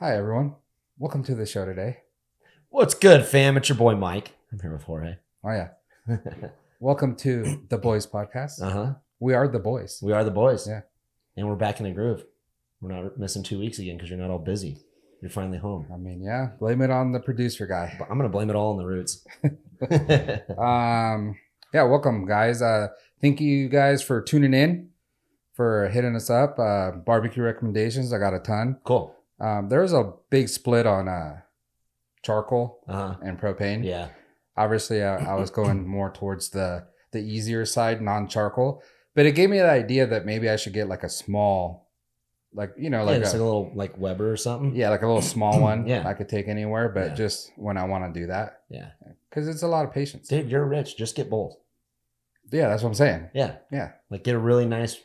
Hi, everyone. Welcome to the show today. What's good, fam? It's your boy Mike. I'm here with Jorge. Oh, yeah. Welcome to the Boys Podcast. Uh-huh. We are the boys. We are the boys. Yeah. And we're back in the groove. We're not missing 2 weeks again because you're not all busy. You're finally home. I mean, yeah. Blame it on the producer guy. But I'm going to blame it all on the roots. Yeah, welcome, guys. Thank you guys for tuning in, for hitting us up. Barbecue recommendations. I got a ton. Cool. There was a big split on charcoal and propane. Yeah. Obviously, I was going more towards the easier side, non-charcoal. But it gave me the idea that maybe I should get like a small, like a little like Weber or something. Yeah, like a little small one. Yeah. I could take anywhere, but just when I want to do that. Yeah. Because it's a lot of patience. Dude, you're rich. Just get both. Yeah, that's what I'm saying. Yeah. Yeah. Like get a really nice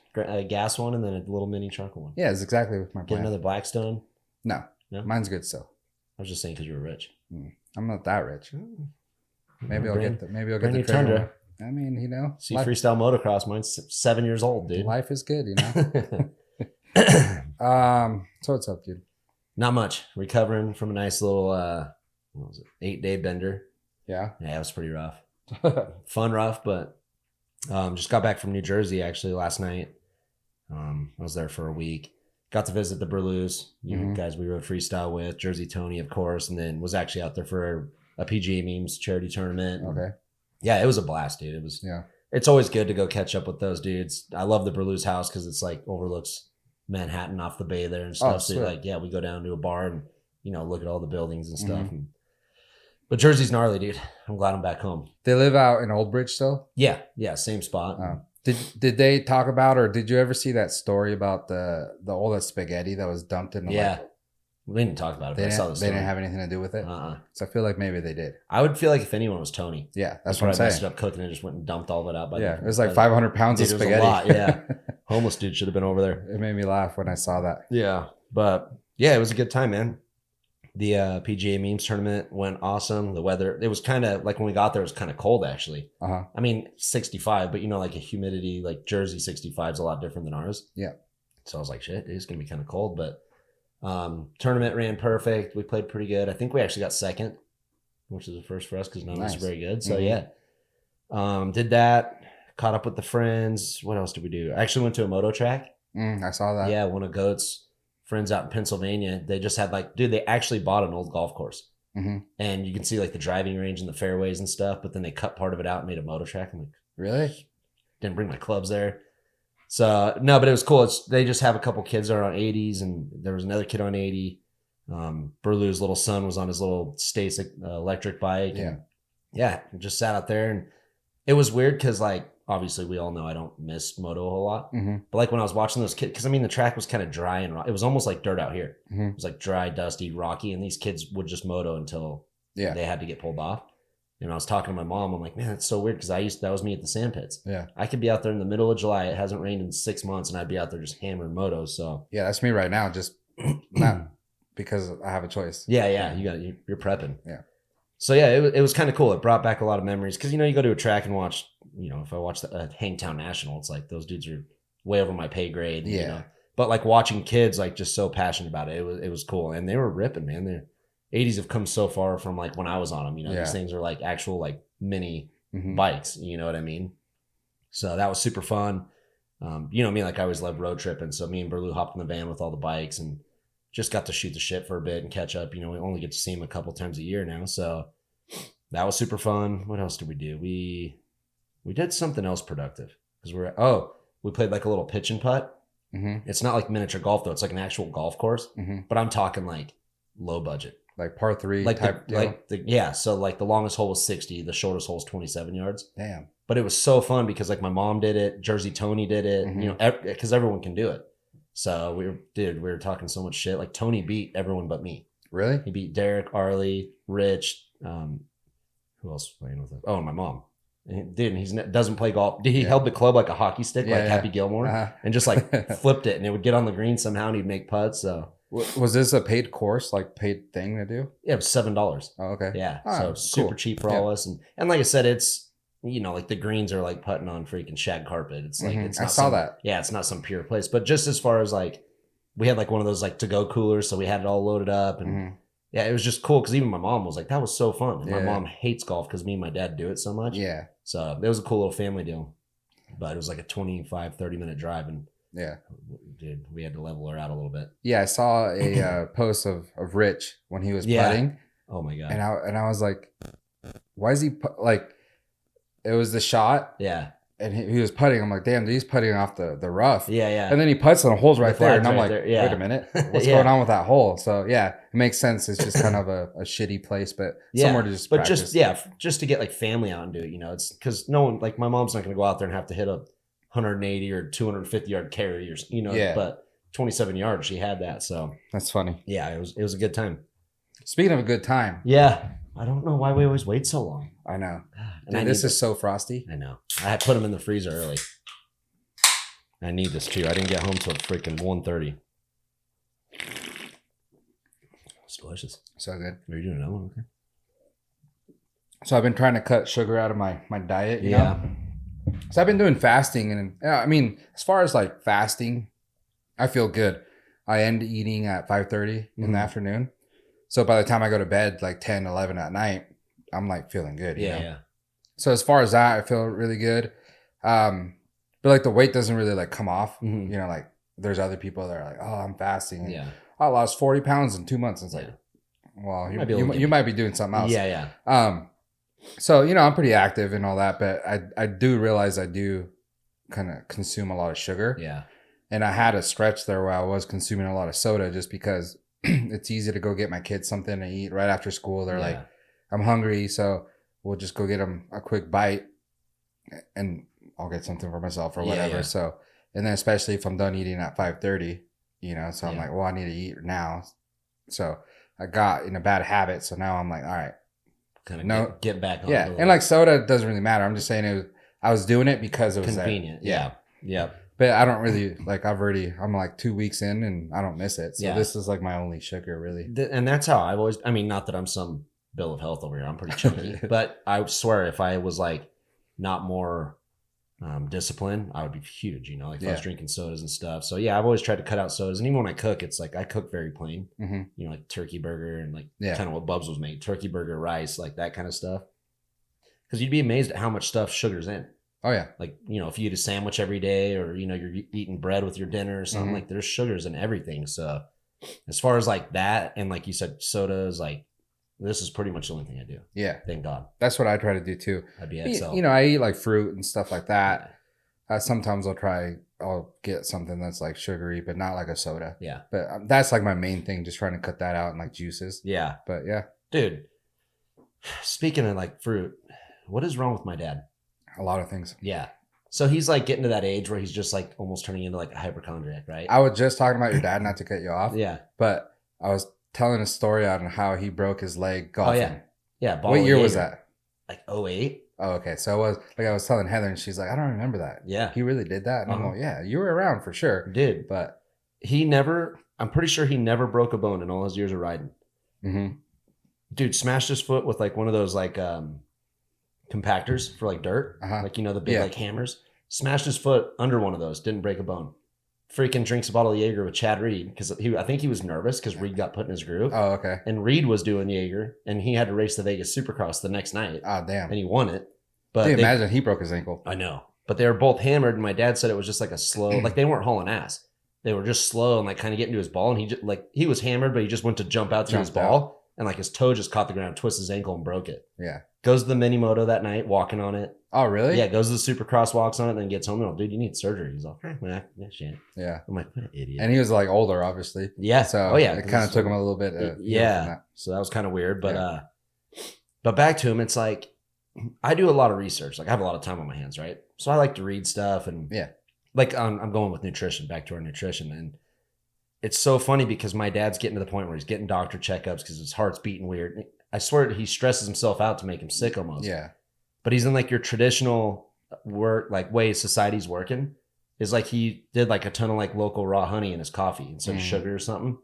gas one and then a little mini charcoal one. Yeah, it's exactly my plan. Get another Blackstone. No. No? Mine's good still. I was just saying because you're rich. I'm not that rich. Maybe I'll get the Traeger Traeger. I mean, See, freestyle motocross. Mine's 7 years old, dude. Life is good, So what's up, dude? Not much. Recovering from a nice little 8-day bender. Yeah. Yeah, it was pretty rough. Fun rough, but just got back from New Jersey actually last night. I was there for a week. Got to visit the Burlews. You guys we rode freestyle with, Jersey Tony, of course, and then was actually out there for a PGA Memes charity tournament. Okay. Yeah, it was a blast, dude. It's always good to go catch up with those dudes. I love the Burlews house because it's like overlooks Manhattan off the bay there and stuff. So we go down to a bar and look at all the buildings and stuff. But Jersey's gnarly, dude. I'm glad I'm back home. They live out in Old Bridge still? Yeah, same spot. Did they talk about, or did you ever see that story about the all that spaghetti that was dumped in the lake? We didn't talk about it, but I saw the story. They didn't have anything to do with it? So I feel like maybe they did. I would feel like if anyone was Tony. Yeah, that's what I'm saying. I messed up cooking and just went and dumped all of it out. It was like 500 pounds of spaghetti. It was a lot, yeah. Homeless dude should have been over there. It made me laugh when I saw that. Yeah, but yeah, it was a good time, man. The PGA Memes tournament went awesome. The weather, it was kind of like when we got there, it was kind of cold actually. I mean, 65, but like a humidity, like Jersey 65 is a lot different than ours. Yeah. So I was like, shit, it's going to be kind of cold, but tournament ran perfect. We played pretty good. I think we actually got second, which is a first for us because none of us are very good. So did that, caught up with the friends. What else did we do? I actually went to a moto track. I saw that. Yeah, one of Goat's friends out in Pennsylvania. They just had they actually bought an old golf course. And you can see like the driving range and the fairways and stuff, but then they cut part of it out and made a moto track. I'm like, really? Didn't bring my clubs there. So no, but it was cool. They just have a couple kids that are on 80s, and there was another kid on 80. Burlew's little son was on his little Stace electric bike. Yeah, just sat out there, and it was weird because obviously we all know I don't miss moto a whole lot. But like when I was watching those kids, because I mean the track was kind of dry and it was almost like dirt out here. It was like dry, dusty, rocky, and these kids would just moto until they had to get pulled off. And I was talking to my mom. I'm like, man, that's so weird because that was me at the sand pits. Yeah, I could be out there in the middle of July. It hasn't rained in 6 months, and I'd be out there just hammering motos. So yeah, that's me right now. Just not because I have a choice. Yeah. You're prepping. Yeah. So yeah, it was kind of cool. It brought back a lot of memories because you go to a track and watch. If I watch the Hangtown National, it's like those dudes are way over my pay grade. Yeah. But like watching kids just so passionate about it, it was cool, and they were ripping, man. The 80s have come so far from when I was on them. These things are like actual mini bikes. You know what I mean? So that was super fun. Me, I always love road tripping. So me and Burlew hopped in the van with all the bikes and just got to shoot the shit for a bit and catch up. We only get to see him a couple times a year now, so that was super fun. What else did we do? We did something else productive because we played like a little pitch and putt. It's not like miniature golf though; it's like an actual golf course. But I'm talking like low budget, like par 3 type deal. So the longest hole was 60, the shortest hole was 27 yards. Damn! But it was so fun because my mom did it, Jersey Tony did it. Because everyone can do it. So we were talking so much shit. Like Tony beat everyone but me. Really? He beat Derek, Arlie, Rich. Who else was playing with him? Oh, and my mom. And he doesn't play golf. He held the club like a hockey stick, Happy Gilmore, and just flipped it, and it would get on the green somehow, and he'd make putts. So was this a paid course, paid thing to do? Yeah, it was $7. Oh, okay. Yeah, so super cheap for all us, and like I said, it's the greens are like putting on freaking shag carpet. It's like it's not I saw that. Yeah, it's not some pure place, but just as far as we had like one of those like to-go coolers, so we had it all loaded up, and yeah, it was just cool because even my mom was like, that was so fun. And my mom hates golf because me and my dad do it so much. Yeah. So it was a cool little family deal. But it was like a 25, 30-minute drive, and dude, we had to level her out a little bit. Yeah, I saw a post of Rich when he was putting. Oh my god! And I was like, why is he like? It was the shot. Yeah. And he was putting. I'm like, damn, dude, he's putting off the rough. Yeah, yeah. And then he puts and the hole's right there, and I'm like, there. Yeah. wait a minute, what's going on with that hole? So yeah, it makes sense. It's just kind of a shitty place, but somewhere to just practice. Just to get like family out and do it. You know, it's because no one, like my mom's not going to go out there and have to hit a 180 or 250 yard carry, or you know. Yeah. But 27 yards, she had that. So that's funny. Yeah, it was a good time. Speaking of a good time. Yeah. I don't know why we always wait so long. I know. Dude, this is so frosty. I know. I put them in the freezer early. I need this too. I didn't get home till freaking 1:30. It's delicious. So good. Are you doing another one? Okay. So I've been trying to cut sugar out of my diet. You know? So I've been doing fasting, and I mean, as far as like fasting, I feel good. I end eating at 5:30 in the afternoon. So by the time I go to bed, like 10, 11 at night, I'm like feeling good. You know? Yeah. So as far as that, I feel really good. But like the weight doesn't really like come off. You know, like there's other people that are like, oh, I'm fasting. And I lost 40 pounds in 2 months. It's like, well, you might be doing something else. Yeah, yeah. So, you know, I'm pretty active and all that, but I do realize I do kind of consume a lot of sugar. Yeah. And I had a stretch there where I was consuming a lot of soda just because it's easy to go get my kids something to eat right after school. They're like, I'm hungry, so we'll just go get them a quick bite and I'll get something for myself or whatever. So, and then especially if I'm done eating at 5:30, you know, so I'm like, well, I need to eat now. So I got in a bad habit. So now I'm like, all right, kind of get back on. Yeah. And like soda doesn't really matter. I'm just saying I was doing it because it was convenient. Yeah. But I don't really like, I'm like 2 weeks in and I don't miss it. So this is like my only sugar really. And that's how I've always, I mean, not that I'm some bill of health over here. I'm pretty chunky, but I swear if I was like not more disciplined, I would be huge, you know, like if I was drinking sodas and stuff. So yeah, I've always tried to cut out sodas. And even when I cook, it's like, I cook very plain, you know, like turkey burger and like kind of what Bubs was made, turkey burger, rice, like that kind of stuff. Cause you'd be amazed at how much stuff sugar's in. Oh yeah. Like, you know, if you eat a sandwich every day or, you know, you're eating bread with your dinner or something, like there's sugars in everything. So as far as like that, and like you said, sodas, like this is pretty much the only thing I do. Yeah. Thank God. That's what I try to do too. I'd be you know, I eat like fruit and stuff like that. Sometimes I'll get something that's like sugary, but not like a soda. Yeah. But that's like my main thing, just trying to cut that out and like juices. Yeah. But yeah. Dude, speaking of like fruit, what is wrong with my dad? A lot of things. Yeah. So he's like getting to that age where he's just like almost turning into like a hypochondriac, right? I was just talking about your dad, not to cut you off. Yeah. But I was telling a story on how he broke his leg golfing. Oh, yeah. Yeah. What year was that? Like 2008. Oh, okay. So I was telling Heather and she's like, I don't remember that. Yeah. He really did that? And I'm like, yeah, you were around for sure. Did. But I'm pretty sure he never broke a bone in all his years of riding. Dude smashed his foot with like one of those like compactors for like dirt, like, you know, the big like hammers. Smashed his foot under one of those, didn't break a bone. Freaking drinks a bottle of Jaeger with Chad Reed because I think he was nervous because Reed got put in his groove. Oh, okay. And Reed was doing Jaeger and he had to race the Vegas Supercross the next night. Oh, damn. And he won it. But imagine he broke his ankle. I know. But they were both hammered and my dad said it was just like a slow, like they weren't hauling ass. They were just slow and like kind of getting to his ball and he just like, he was hammered, but he just went to jump out to his ball and like his toe just caught the ground, twisted his ankle and broke it. Yeah. Goes to the mini moto that night, walking on it. Oh, really? Yeah, goes to the Supercross, walks on it, then gets home. And, dude, you need surgery. He's like, yeah, shit. Yeah. I'm like, what an idiot. And he was like older, obviously. Yeah. So it kind of took him a little bit. So that was kind of weird. But but back to him, it's like, I do a lot of research. Like I have a lot of time on my hands, right? So I like to read stuff and like I'm going with nutrition, back to our nutrition. And it's so funny because my dad's getting to the point where he's getting doctor checkups because his heart's beating weird. I swear he stresses himself out to make him sick almost. Yeah. But he's in like your traditional work, like way society's working is like he did like a ton of like local raw honey in his coffee instead of sugar or something.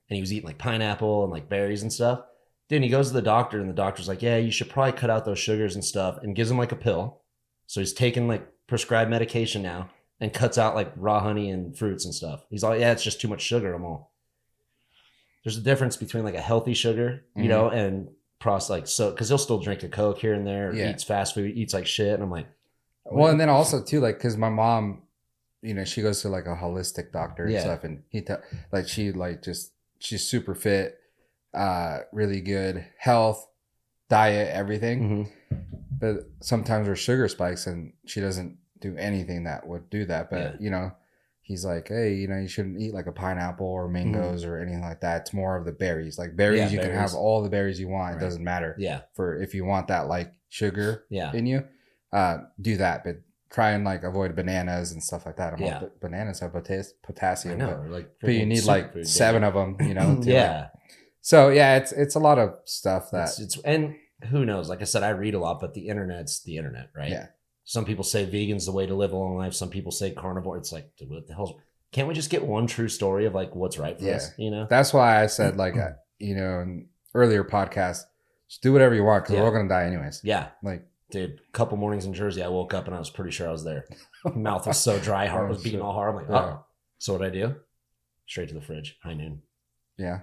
And he was eating like pineapple and like berries and stuff. Dude, and he goes to the doctor and the doctor's like, yeah, you should probably cut out those sugars and stuff and gives him like a pill. So he's taking like prescribed medication now. and cuts out like raw honey and fruits and stuff. He's like, yeah, it's just too much sugar. I'm all, there's a difference between like a healthy sugar, you know, and like, so, cause he'll still drink a Coke here and there, eats fast food, eats like shit. And I'm like, well, and then also too, like, cause my mom, you know, she goes to like a holistic doctor and stuff, and she's super fit, really good health, diet, everything. But sometimes her sugar spikes and she doesn't do anything that would do that. But you know, he's like, hey, you know, you shouldn't eat like a pineapple or mangoes or anything like that. It's more of the berries. Like berries, you can have all the berries you want. It doesn't matter. For if you want that like sugar in you, do that. But try and like avoid bananas and stuff like that. Bananas have potassium. I know, but you need like 7 of them, you know. So yeah, it's a lot of stuff that it's and who knows? Like I said, I read a lot, but the internet's the internet, right? Yeah. Some people say vegan's the way to live a long life. Some people say carnivore. It's like, dude, what the hell? Can't we just get one true story of like what's right for us? You know, that's why I said like, you know, in earlier podcasts, just do whatever you want because we're all gonna die anyways. Yeah, like. Dude, a couple mornings in Jersey, I woke up and I was pretty sure I was there. Mouth was so dry, heart was beating all hard. I'm like, oh. So what'd I do? Straight to the fridge, high noon. Yeah.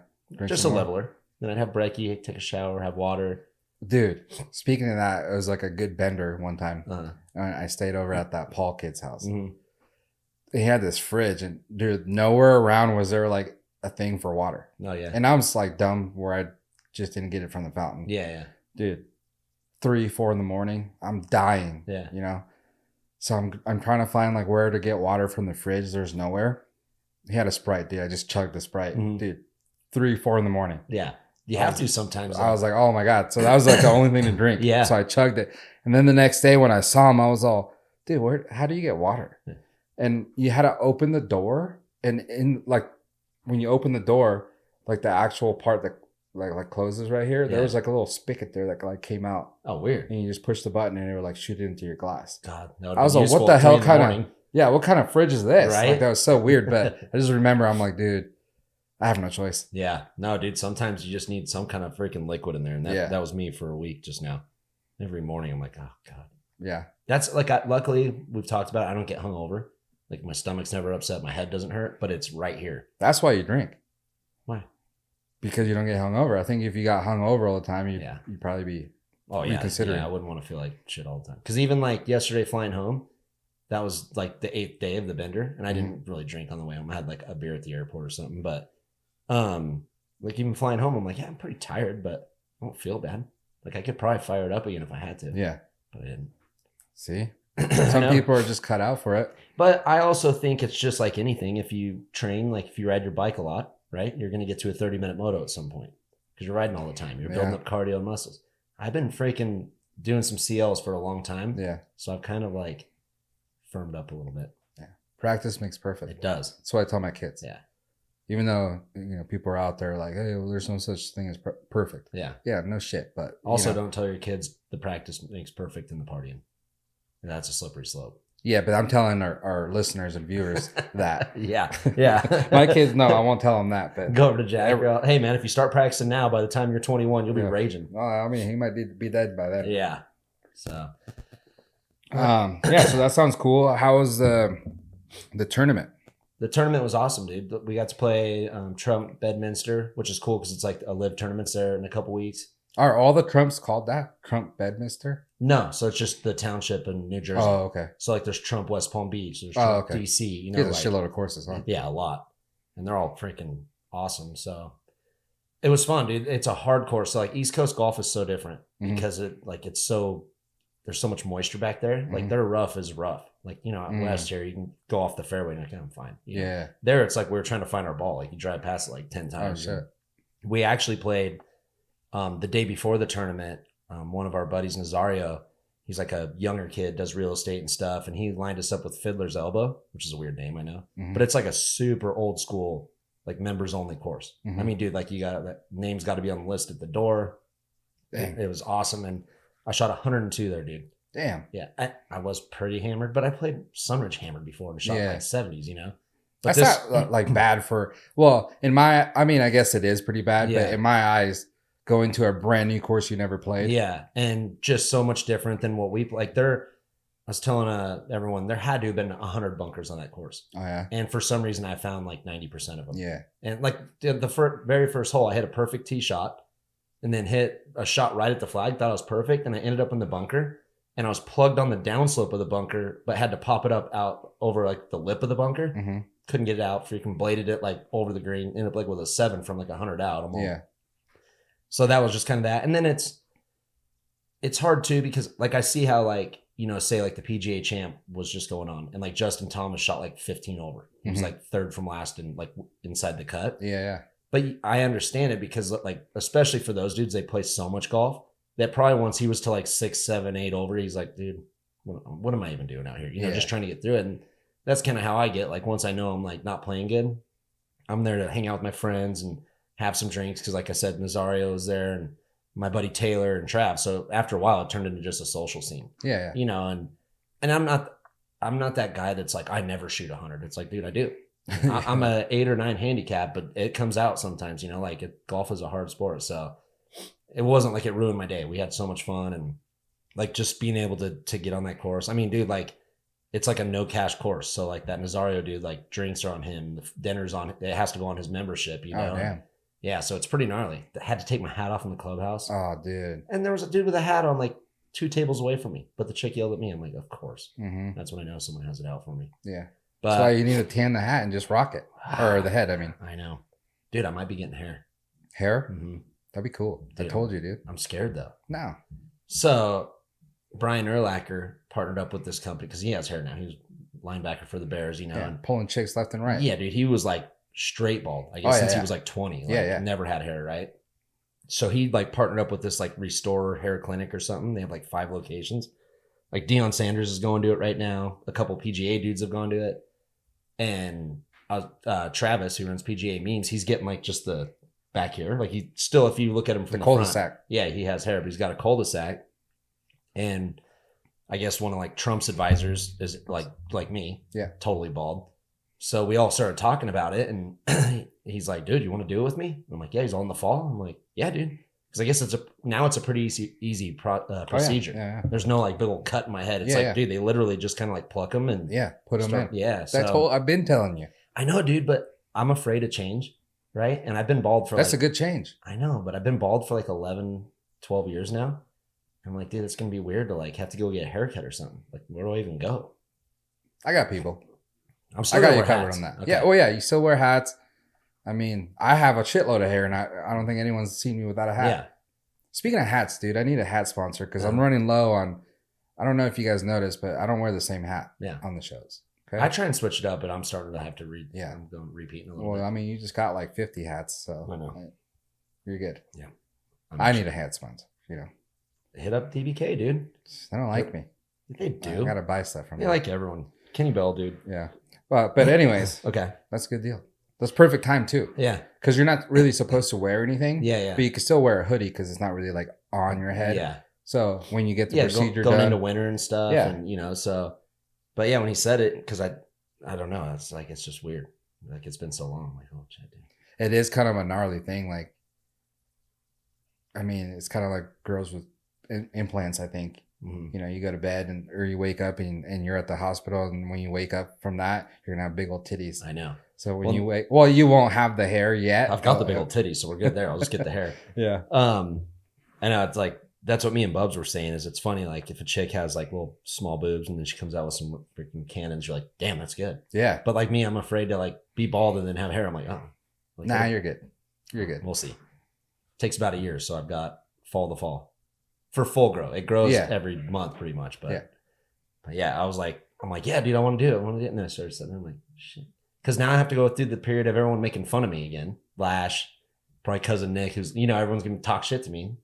Just a leveler. Then I'd have brekkie, take a shower, have water. Dude, speaking of that, it was like a good bender one time. I stayed over at that Paul kid's house. He had this fridge, and dude, nowhere around was there like a thing for water. Oh, yeah. And I was like dumb where I just didn't get it from the fountain. Yeah. Dude. 3-4 in the morning, I'm dying. Yeah, you know. So I'm trying to find like where to get water from the fridge. There's nowhere. He had a Sprite, dude. I just chugged the Sprite, dude. 3-4 in the morning. Yeah, you have to sometimes. I was like, oh my god. So that was like the only thing to drink. Yeah. So I chugged it, and then the next day when I saw him, I was all, dude, how do you get water? And you had to open the door, and in like when you open the door, like the actual part that like closes right here. There was like a little spigot there that like came out. Oh, weird. And you just push the button and it would like shoot it into your glass. God, I was like, what the hell kind of what kind of fridge is this? Right? Like that was so weird. But I just remember I'm like, dude, I have no choice. Yeah. No, dude, sometimes you just need some kind of freaking liquid in there. And that was me for a week just now. Every morning I'm like, oh God. Yeah. That's like luckily we've talked about it. I don't get hungover. Like my stomach's never upset, my head doesn't hurt, but it's right here. That's why you drink. Why? Because you don't get hungover. I think if you got hungover all the time, you'd probably be reconsidering. Yeah, I wouldn't want to feel like shit all the time. Because even like yesterday flying home, that was like the 8th day of the bender, and I didn't really drink on the way home. I had like a beer at the airport or something. But like even flying home, I'm like, yeah, I'm pretty tired, but I don't feel bad. Like I could probably fire it up again if I had to. Yeah, but I didn't. See, some people are just cut out for it. But I also think it's just like anything. If you train, like if you ride your bike a lot, right? You're going to get to a 30-minute moto at some point because you're riding all the time. You're building up cardio and muscles. I've been freaking doing some CLs for a long time. Yeah. So I've kind of like firmed up a little bit. Yeah. Practice makes perfect. It does. That's what I tell my kids. Yeah. Even though, you know, people are out there like, hey, well, there's no such thing as perfect. Yeah. Yeah, no shit. But also don't tell your kids the practice makes perfect in the partying. That's a slippery slope. Yeah, but I'm telling our listeners and viewers that. Yeah. My kids, no, I won't tell them that. But go over to Jack. Hey, man, if you start practicing now, by the time you're 21, you'll be raging. Well, I mean, he might be dead by then. Yeah. So. So that sounds cool. How was the tournament? The tournament was awesome, dude. We got to play Trump Bedminster, which is cool because it's like a live tournaments there in a couple weeks. Are all the Trumps called that? Trump Bedminster? No, so it's just the township in New Jersey. Oh, okay. So like there's Trump West Palm Beach, there's Trump DC. You know, there's a shitload of courses, huh? Yeah, a lot, and they're all freaking awesome. So it was fun, dude. It's a hard course. So like East Coast golf is so different because there's so much moisture back there. Like their rough is rough. Like, you know, out west here, you can go off the fairway and I'm fine. You know? There, it's like we were trying to find our ball. Like you drive past it like 10 times. Oh, shit. We actually played the day before the tournament. One of our buddies, Nazario, he's like a younger kid, does real estate and stuff. And he lined us up with Fiddler's Elbow, which is a weird name, I know. But it's like a super old school, like members only course. I mean, dude, like that name's got to be on the list at the door. It was awesome. And I shot 102 there, dude. Damn. Yeah. I was pretty hammered, but I played Sunridge hammered before and shot like 70s, you know? But that's not like bad for, well, I guess it is pretty bad, but in my eyes, going to a brand new course you never played. Yeah. And just so much different than what we like. They're was telling everyone there had to have been 100 bunkers on that course. Oh yeah. And for some reason, I found like 90% of them. Yeah. And like very first hole, I hit a perfect tee shot, and then hit a shot right at the flag. Thought it was perfect, and I ended up in the bunker. And I was plugged on the downslope of the bunker, but had to pop it up out over like the lip of the bunker. Mm-hmm. Couldn't get it out. Freaking bladed it like over the green. Ended up like with a 7 from like 100 out. Yeah. So that was just kind of that. And then it's hard too because like I see how like, say like the PGA champ was just going on, and like Justin Thomas shot like 15 over. He was like third from last and like inside the cut. Yeah. But I understand it because like, especially for those dudes, they play so much golf that probably once he was to like 6, 7, 8 over, he's like, dude, what am I even doing out here? Just trying to get through it. And that's kind of how I get. Like once I know I'm like not playing good, I'm there to hang out with my friends and have some drinks. Cause like I said, Nazario was there and my buddy Taylor and Trav. So after a while it turned into just a social scene. Yeah. And I'm not that guy that's like, I never shoot 100. It's like, dude, I do. I'm a 8 or 9 handicap, but it comes out sometimes, golf is a hard sport. So it wasn't like it ruined my day. We had so much fun, and like just being able to get on that course. I mean, dude, like it's like a no cash course. So like that Nazario dude, like drinks are on him, the dinner's on, it has to go on his membership, Oh, damn. Yeah. So it's pretty gnarly. I had to take my hat off in the clubhouse. Oh, dude. And there was a dude with a hat on like 2 tables away from me, but the chick yelled at me. I'm like, of course. Mm-hmm. That's when I know someone has it out for me. Yeah. But that's why you need to tan the hat and just rock it. Or the head, I mean. I know. Dude, I might be getting hair. Hair? Mm-hmm. That'd be cool. Dude, I told you, dude. I'm scared though. No. So Brian Urlacher partnered up with this company because he has hair now. He was linebacker for the Bears, and pulling chicks left and right. Yeah, dude. He was like straight bald, I guess, since he was like 20. Like, never had hair, right? So he like partnered up with this like Restore Hair Clinic or something. They have like 5 locations. Like Deion Sanders is going to it right now. A couple PGA dudes have gone to it. And Travis, who runs PGA Memes, he's getting like just the back here. Like he still, if you look at him from the cul-de-sac. Front, yeah, he has hair, but he's got a cul-de-sac. And I guess one of like Trump's advisors is like me, totally bald. So we all started talking about it, and he's like, "Dude, you want to do it with me?" And I'm like, "Yeah." He's all in the fall. I'm like, "Yeah, dude." Because I guess it's a pretty easy procedure. Yeah. There's no like big old cut in my head. It's dude, they literally just kind of like pluck them and put them in. Yeah, I've been telling you. I know, dude, but I'm afraid of change, right? And I've been bald for that's a good change. I know, but I've been bald for like 11, 12 years now. I'm like, dude, it's gonna be weird to like have to go get a haircut or something. Like, where do I even go? I got people. I got you covered on that. Okay. Yeah. Well, yeah. You still wear hats. I mean, I have a shitload of hair, and I don't think anyone's seen me without a hat. Yeah. Speaking of hats, dude, I need a hat sponsor because I'm running low on. I don't know if you guys noticed, but I don't wear the same hat on the shows. Okay. I try and switch it up, but I'm starting to have to read. Yeah. I'm going repeating a little bit. Well, I mean, you just got like 50 hats, so I know. You're good. Yeah. I need a hat sponsor. Hit up DBK, dude. They don't like me. They do. I gotta buy stuff from them. They like everyone. Kenny Bell, dude. Yeah. Well, but anyways. Okay. That's a good deal. That's perfect time too. Yeah. Because you're not really supposed to wear anything. Yeah. But you can still wear a hoodie because it's not really like on your head. Yeah. So when you get the procedure going done, into winter and stuff, and so. But yeah, when he said it, because I don't know, it's like it's just weird. Like it's been so long. I'm like, oh shit, dude. It is kind of a gnarly thing. Like, I mean, it's kind of like girls with implants, I think. Mm-hmm. You go to bed or you wake up and you're at the hospital, and when you wake up from that, you're gonna have big old titties. I know. So when you wake, well, you won't have the hair yet. I've got the big old titties, so we're good there. I'll just get the hair. Yeah. I know, it's like that's what me and Bubs were saying. Is it's funny, like if a chick has like little small boobs and then she comes out with some freaking cannons, you're like, damn, that's good. Yeah. But like me, I'm afraid to like be bald and then have hair. I'm like, oh. Like, nah, you're good. You're good. We'll see. Takes about a year, so I've got fall to fall. For full grow. It grows every month pretty much. But yeah, I'm like, yeah, dude, I want to do it. I want to get in there. So I'm like, shit. Because now I have to go through the period of everyone making fun of me again. Lash, probably cousin Nick, who's, everyone's going to talk shit to me.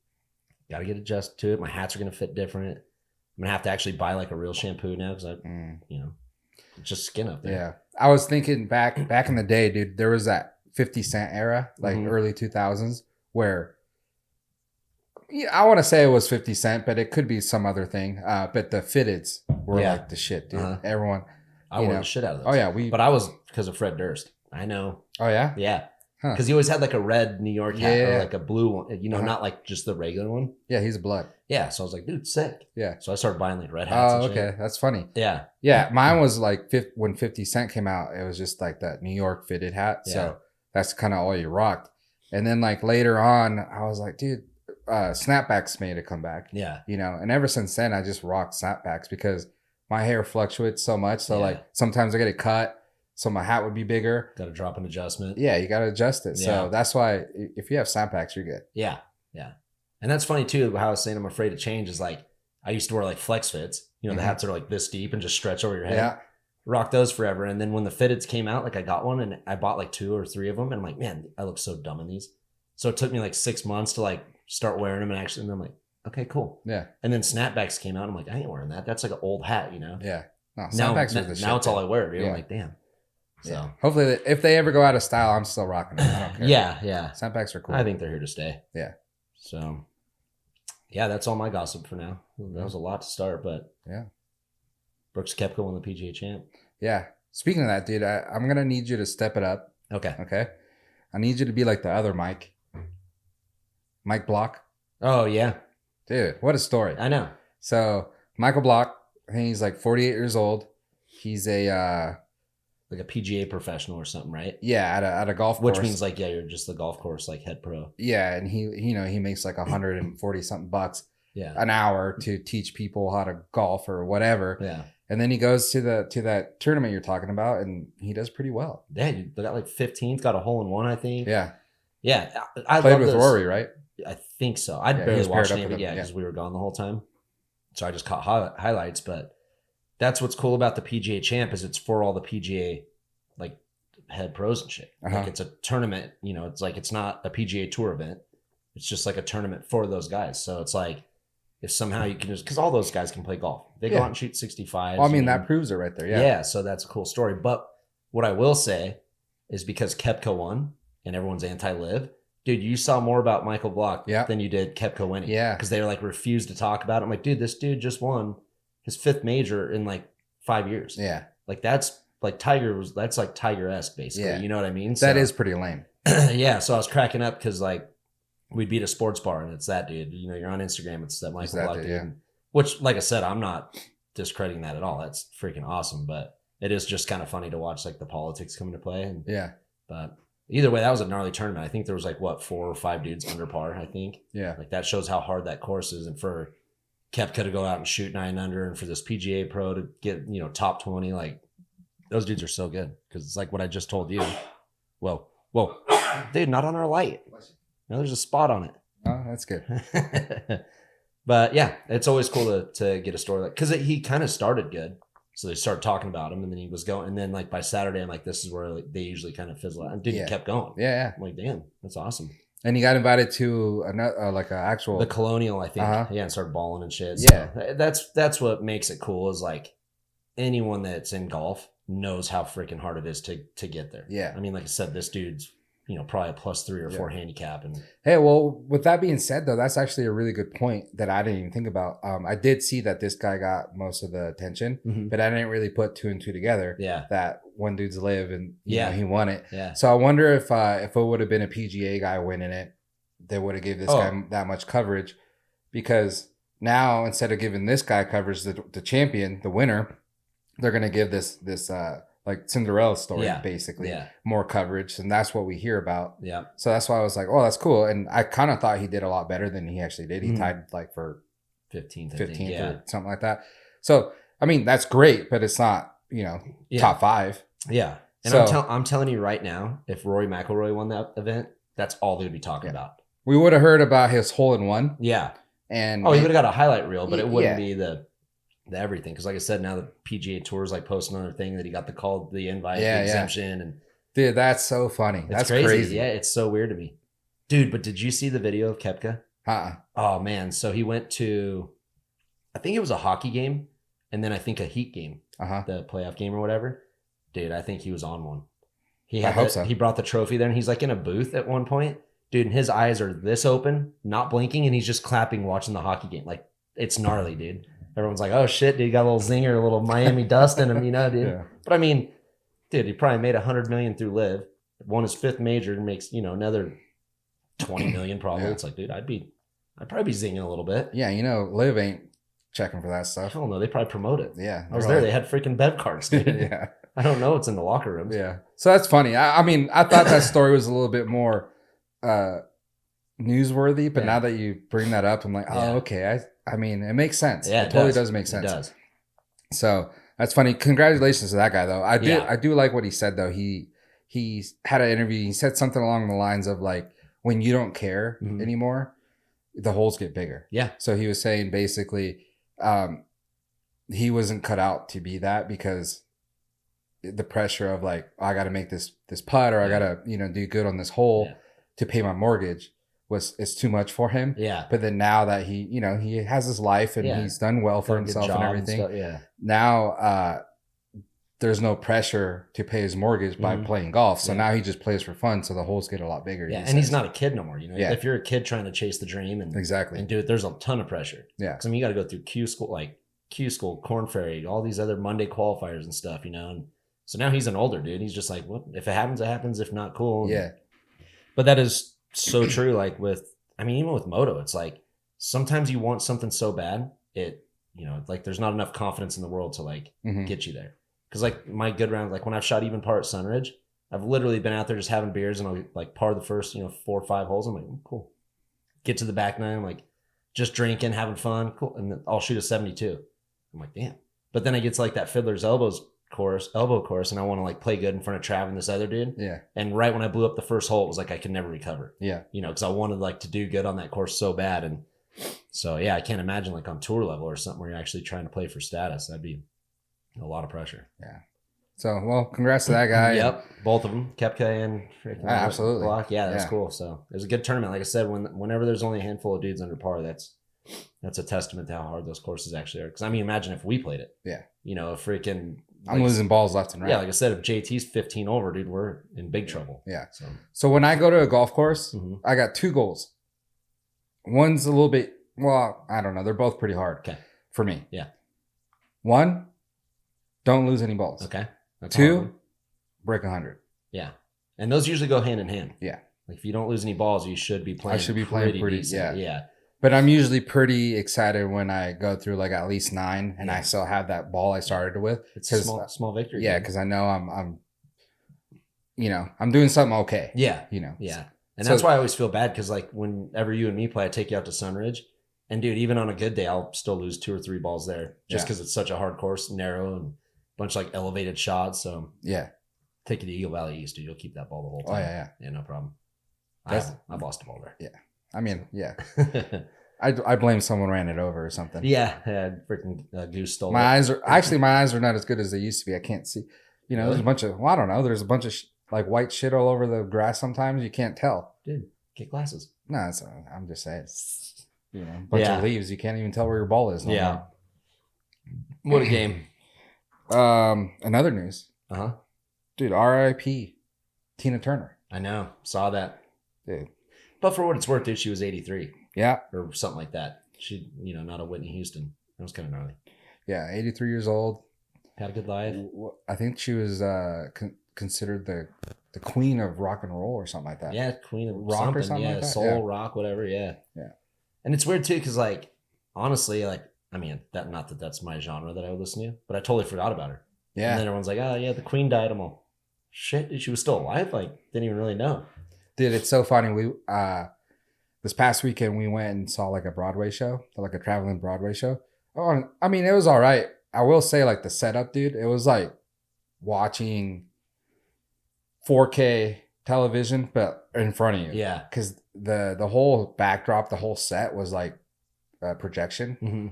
Got to get adjusted to it. My hats are going to fit different. I'm going to have to actually buy like a real shampoo now because it's just skin up there. Yeah. I was thinking back in the day, dude, there was that 50 Cent era, like early 2000s, where I want to say it was 50 Cent, but it could be some other thing. But the fitteds were like the shit, dude. Everyone. I wore the shit out of those. Oh, yeah. But I was because of Fred Durst. I know. Oh, yeah? Yeah. Because he always had like a red New York hat or Yeah. like a blue one, you know, not like just the regular one. Yeah, he's a blood. Yeah, so I was like, dude, sick. Yeah. So I started buying like red hats. Oh, and shit. okay. That's funny. Yeah. Yeah, mine was like when 50 Cent came out, it was just like that New York fitted hat. Yeah. So that's kind of all you rocked. And then like later on, I was like, dude, snapbacks made a comeback. Yeah. You know, and ever since then, I just rocked snapbacks because my hair fluctuates so much. So like sometimes I get it cut, so my hat would be bigger. Got to drop an adjustment. Yeah, you got to adjust it. Yeah. So that's why if you have snapbacks, you're good. Yeah. Yeah. And that's funny too. How I was saying I'm afraid to change is like I used to wear like flex fits. You know, the hats are like this deep and just stretch over your head. Yeah. Rock those forever. And then when the fitteds came out, like I got one and I bought like 2 or 3 of them. And I'm like, man, I look so dumb in these. So it took me like 6 months to like start wearing them. And I'm like, okay, cool. Yeah. And then snapbacks came out. I'm like, I ain't wearing that. That's like an old hat, you know? Yeah. No, Now, snapbacks are the shit. now it's all I wear, dude. Yeah. I'm like, damn. So yeah. Hopefully, if they ever go out of style, I'm still rocking them. I don't care. yeah. Snapbacks are cool. I think they're here to stay. Yeah. So, yeah, that's all my gossip for now. That was a lot to start, but yeah. Brooks Koepka won the PGA champ. Yeah. Speaking of that, dude, I'm gonna need you to step it up. Okay. Okay. I need you to be like the other Mike Block. Oh yeah, Dude, what a story. I know. So Michael Block, I think he's like 48 years old. He's a like a PGA professional or something, right? yeah, at a golf course. Which means like, yeah, you're just the golf course, like head pro. Yeah, and he makes like 140 something bucks Yeah. an hour to teach people how to golf or whatever. Yeah. And then he goes to that tournament you're talking about, and he does pretty well. Yeah, you got like 15th, got a hole in one, I think. Yeah. Yeah. I Played love with those. Rory, right? I think so. I Yeah, he barely was paired watched up any of with it, him, because yeah. we were gone the whole time. So I just caught highlights. But that's what's cool about the PGA Champ is it's for all the PGA like head pros and shit. Like it's a tournament. You know, it's like it's not a PGA Tour event. It's just like a tournament for those guys. So it's like if somehow you can just because all those guys can play golf. They go out and shoot 65. Well, I mean, that proves it right there. Yeah. Yeah. So that's a cool story. But what I will say is because Koepka won and everyone's anti-live. Dude, you saw more about Michael Block than you did Koepka winning. Yeah. Because they were like refused to talk about it. I'm like, dude, this dude just won his 5th major in like 5 years. Yeah. Like that's like that's like Tiger-esque basically. Yeah. You know what I mean? That is pretty lame. Yeah. So I was cracking up because like we'd be at a sports bar and it's that dude. You know, you're on Instagram. It's that Michael Block dude. Yeah. Which, like I said, I'm not discrediting that at all. That's freaking awesome. But it is just kind of funny to watch like the politics come into play. And, yeah. But either way, that was a gnarly tournament. I think there was like, 4 or 5 dudes under par, I think. Yeah. Like that shows how hard that course is. And for Koepka to go out and shoot 9 under and for this PGA pro to get, you know, top 20, like those dudes are so good. Because it's like what I just told you. Whoa. Dude, not on our light. No, there's a spot on it. Oh, that's good. But yeah, it's always cool to get a story like because he kind of started good, so they started talking about him, and then he was going, and then like by Saturday, I'm like, this is where like, they usually kind of fizzle out, and dude, he kept going. Yeah. I'm like, damn, that's awesome. And he got invited to another like an actual the Colonial, I think. Yeah, and started balling and shit. So yeah, that's what makes it cool is like anyone that's in golf knows how freaking hard it is to get there. Yeah, I mean, like I said, this dude's probably a +3 or 4 handicap. And hey, well, with that being said, though, that's actually a really good point that I didn't even think about. I did see that this guy got most of the attention, but I didn't really put 2 and 2 together. Yeah, that one dude's live and you know, he won it. Yeah. So I wonder if it would have been a PGA guy winning it, they would have gave this guy that much coverage, because now instead of giving this guy coverage, the champion, the winner, they're gonna give this like Cinderella story, basically, more coverage, and that's what we hear about. Yeah. So that's why I was like, oh, that's cool, and I kind of thought he did a lot better than he actually did. He tied like for 15th or something like that. So I mean, that's great, but it's not top 5. Yeah. And so, I'm telling you right now, if Rory McIlroy won that event, that's all they would be talking about. We would have heard about his hole in one. Yeah. And he would have got a highlight reel, but it wouldn't be the everything, because like I said, now the PGA Tour is like posting another thing that he got the invite, the exemption, and dude, that's so funny. That's crazy. Yeah, it's so weird to me, dude. But did you see the video of Koepka? Oh man, so he went to, I think it was a hockey game, and then I think a Heat game, the playoff game or whatever. Dude, I think he was on one. I hope so. He brought the trophy there, and he's like in a booth at one point, dude. And his eyes are this open, not blinking, and he's just clapping, watching the hockey game. Like it's gnarly, dude. Everyone's like, oh shit, dude, got a little zinger, a little Miami dust in him, dude. Yeah. But I mean, dude, he probably made $100 million through live won his 5th major and makes, another 20 million probably. It's like, dude, I'd probably be zinging a little bit. Yeah, Liv ain't checking for that stuff. Hell no, they probably promote it. Yeah. I was there. They had freaking bev cards, dude. Yeah. I don't know what's in the locker rooms. Yeah. So that's funny. I mean, I thought that story was a little bit more newsworthy, but now that you bring that up, I'm like, oh, okay. I mean, it makes sense. Yeah, it totally does make sense. It does. So that's funny. Congratulations to that guy, though. I do like what he said, though. He had an interview. He said something along the lines of like, when you don't care anymore, the holes get bigger. Yeah. So he was saying basically, he wasn't cut out to be that, because the pressure of like, oh, I got to make this putt, or I got to do good on this hole to pay my mortgage is too much for him. Yeah. But then now that he has his life and he's done well for himself and everything. And stuff, now there's no pressure to pay his mortgage by playing golf. So now he just plays for fun. So the holes get a lot bigger. Yeah. And he's not a kid no more. If you're a kid trying to chase the dream and do it, there's a ton of pressure. Yeah. Because I mean, you got to go through Q school, Corn Ferry, all these other Monday qualifiers and stuff, And so now he's an older dude. He's just like, well, if it happens, it happens. If not, cool. Yeah. But that is so true. Like even with moto, it's like sometimes you want something so bad, like there's not enough confidence in the world to like get you there. Because like my good round, like when I've shot even par at Sunridge, I've literally been out there just having beers and I'll like par the first 4 or 5 holes. I'm like, cool. Get to the back 9, I'm like just drinking, having fun, cool, and then I'll shoot a 72. I'm like, damn. But then I get to like that Fiddler's elbow course, and I want to like play good in front of Trav and this other dude. Yeah. And right when I blew up the first hole, it was like I could never recover. Yeah. Because I wanted like to do good on that course so bad, and so yeah, I can't imagine like on tour level or something where you're actually trying to play for status. That'd be a lot of pressure. Yeah. So, well, congrats to that guy. Yep. Both of them, Koepka and absolutely. Block. Yeah, that's cool. So it was a good tournament. Like I said, whenever there's only a handful of dudes under par, that's a testament to how hard those courses actually are. Because I mean, imagine if we played it. Yeah. A freaking. I'm losing balls left and right. Yeah, like I said, if JT's 15 over, dude, we're in big trouble. Yeah. So when I go to a golf course, I got 2 goals. One's a little bit, well, I don't know. They're both pretty hard for me. Yeah. 1, don't lose any balls. Okay. That's 2, hard. Break 100. Yeah. And those usually go hand in hand. Yeah. Like if you don't lose any balls, you should be playing. I should be playing pretty decent. Yeah. But I'm usually pretty excited when I go through like at least 9 and I still have that ball I started with. It's a small victory. Yeah, because I know I'm doing something okay. Yeah. Yeah. And that's why I always feel bad, because like whenever you and me play, I take you out to Sunridge. And dude, even on a good day, I'll still lose 2 or 3 balls there just because it's such a hard course, narrow, and a bunch of like elevated shots. So yeah, take you to Eagle Valley East, dude. You'll keep that ball the whole time. Oh yeah. Yeah, no problem. I've lost a ball there. Yeah. I mean, yeah. I blame someone ran it over or something. Yeah, freaking goose stole my eyes are not as good as they used to be. I can't see. Really? There's a bunch of, I don't know. There's a bunch of like white shit all over the grass. Sometimes you can't tell. Dude, get glasses. No, I'm just saying. A bunch of leaves. You can't even tell where your ball is. Yeah. What a game. Another news. Dude, R.I.P. Tina Turner. I know. Saw that. Dude. But for what it's worth, dude, she was 83. Yeah. Or something like that. She, not a Whitney Houston. That was kind of gnarly. Yeah, 83 years old. Had a good life. I think she was considered the queen of rock and roll or something like that. Yeah, queen of rock or something like that. Soul, rock, whatever. Yeah. Yeah. And it's weird too, because like, honestly, like, I mean, not that that's my genre that I would listen to, but I totally forgot about her. Yeah. And then everyone's like, oh yeah, the queen died. I'm all, shit, she was still alive? Like, didn't even really know. Dude, it's so funny. We this past weekend we went and saw like a Broadway show, like a traveling Broadway show. Oh, I mean, it was all right. I will say, like the setup, dude, it was like watching 4K television, but in front of you. Yeah. Because the whole backdrop, the whole set was like a projection. Mm-hmm.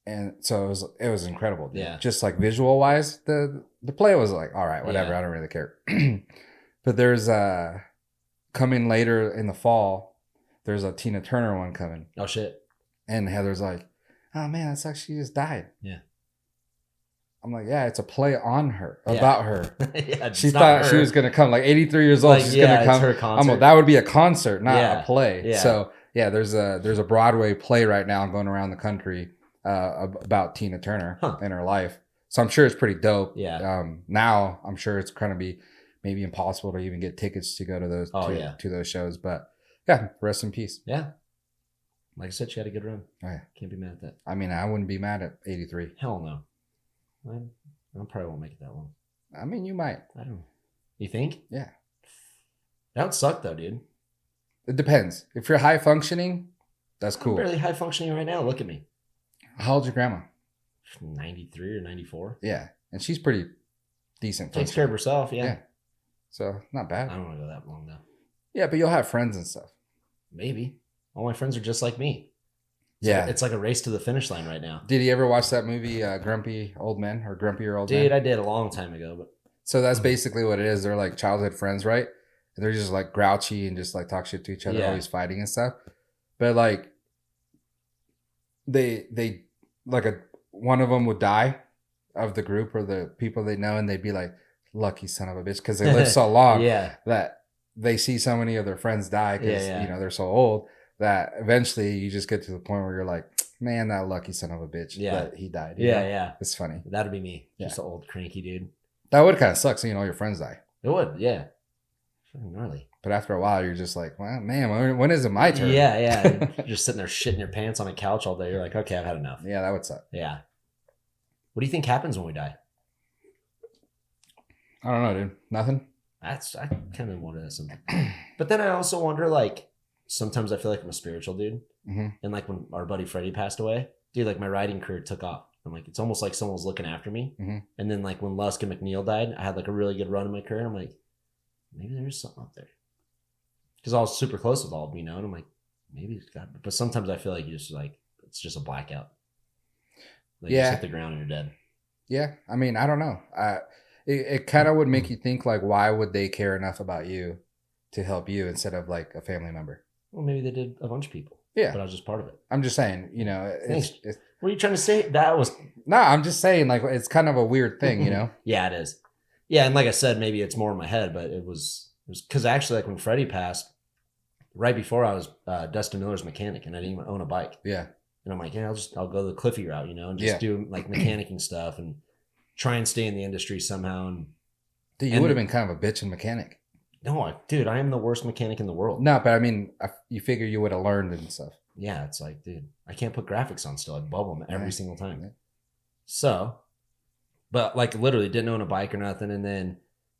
And so it was incredible. Dude. Yeah. Just like visual wise, the play was like, all right, whatever. Yeah. I don't really care. But there's coming later in the fall, there's a Tina Turner one coming. Oh shit. And Heather's like, oh man, that sucks. She just died. Yeah. I'm like, yeah, it's a play on her, about her. Yeah, she thought she was going to come, like 83 years old. Like, she's going to come. It's her concert. That would be a concert, not a play. Yeah. So yeah, there's a Broadway play right now going around the country about Tina Turner and her life. So I'm sure it's pretty dope. Yeah. Now I'm sure it's going to be maybe impossible to even get tickets to go to those to those shows. But yeah, rest in peace. Yeah. Like I said, she had a good run. Oh, yeah. Can't be mad at that. I mean, I wouldn't be mad at 83. Hell no. I probably won't make it that long. I mean, you might. I don't know. You think? Yeah. That would suck though, dude. It depends. If you're high functioning, that's cool. I'm barely high functioning right now. Look at me. How old's your grandma? 93 or 94. Yeah. And she's pretty decent. Takes care of herself, yeah. So, not bad. I don't want to go that long though. Yeah, but you'll have friends and stuff. Maybe. All my friends are just like me. It's like a race to the finish line right now. Did you ever watch that movie, Grumpy Old Men or Grumpier Old Men? Dude, I did a long time ago. But so that's basically what it is. They're like childhood friends, right? And they're just like grouchy and just like talk shit to each other, always fighting and stuff. But like, they like one of them would die of the group or the people they know, and they'd be like, lucky son of a bitch, because they live so long that they see so many of their friends die because you know they're so old that eventually you just get to the point where you're like, man, that lucky son of a bitch that he died. You know? Yeah. It's funny. That'd be me. Just an old cranky dude. That would kind of suck seeing all your friends die. It would, yeah. Fucking gnarly. But after a while, you're just like, well, man, when is it my turn? Yeah. You're just sitting there shitting your pants on a couch all day. You're like, okay, I've had enough. Yeah, that would suck. Yeah. What do you think happens when we die? I don't know, dude. Nothing. I kind of wonder that something. But then I also wonder, like, sometimes I feel like I'm a spiritual dude. Mm-hmm. And like when our buddy Freddie passed away, dude, like my riding career took off. I'm like, it's almost like someone was looking after me. Mm-hmm. And then like when Lusk and McNeil died, I had like a really good run in my career. And I'm like, maybe there's something up there. Because I was super close with all of them, you know? And I'm like, maybe it's got, but sometimes I feel like you just like, it's just a blackout. Like you just hit the ground and you're dead. Yeah. I mean, I don't know. It kind of would make you think like, why would they care enough about you to help you instead of like a family member? Well, maybe they did a bunch of people. Yeah. But I was just part of it. I'm just saying, you know. What are you trying to say? That was... No, I'm just saying, like, it's kind of a weird thing, you know? Yeah, it is. Yeah, and like I said, maybe it's more in my head, but it was because actually, like when Freddie passed, right before I was Dustin Miller's mechanic, and I didn't even own a bike. Yeah. And I'm like, yeah, I'll go the Cliffy route, you know, and just do like mechanicking stuff and try and stay in the industry somehow. And dude, you would have been kind of a bitch and mechanic. No, dude, I am the worst mechanic in the world. No, but I mean, you figure you would have learned and stuff. Yeah, it's like, dude, I can't put graphics on still. I bubble them every single time. Yeah. So, but like literally didn't own a bike or nothing. And then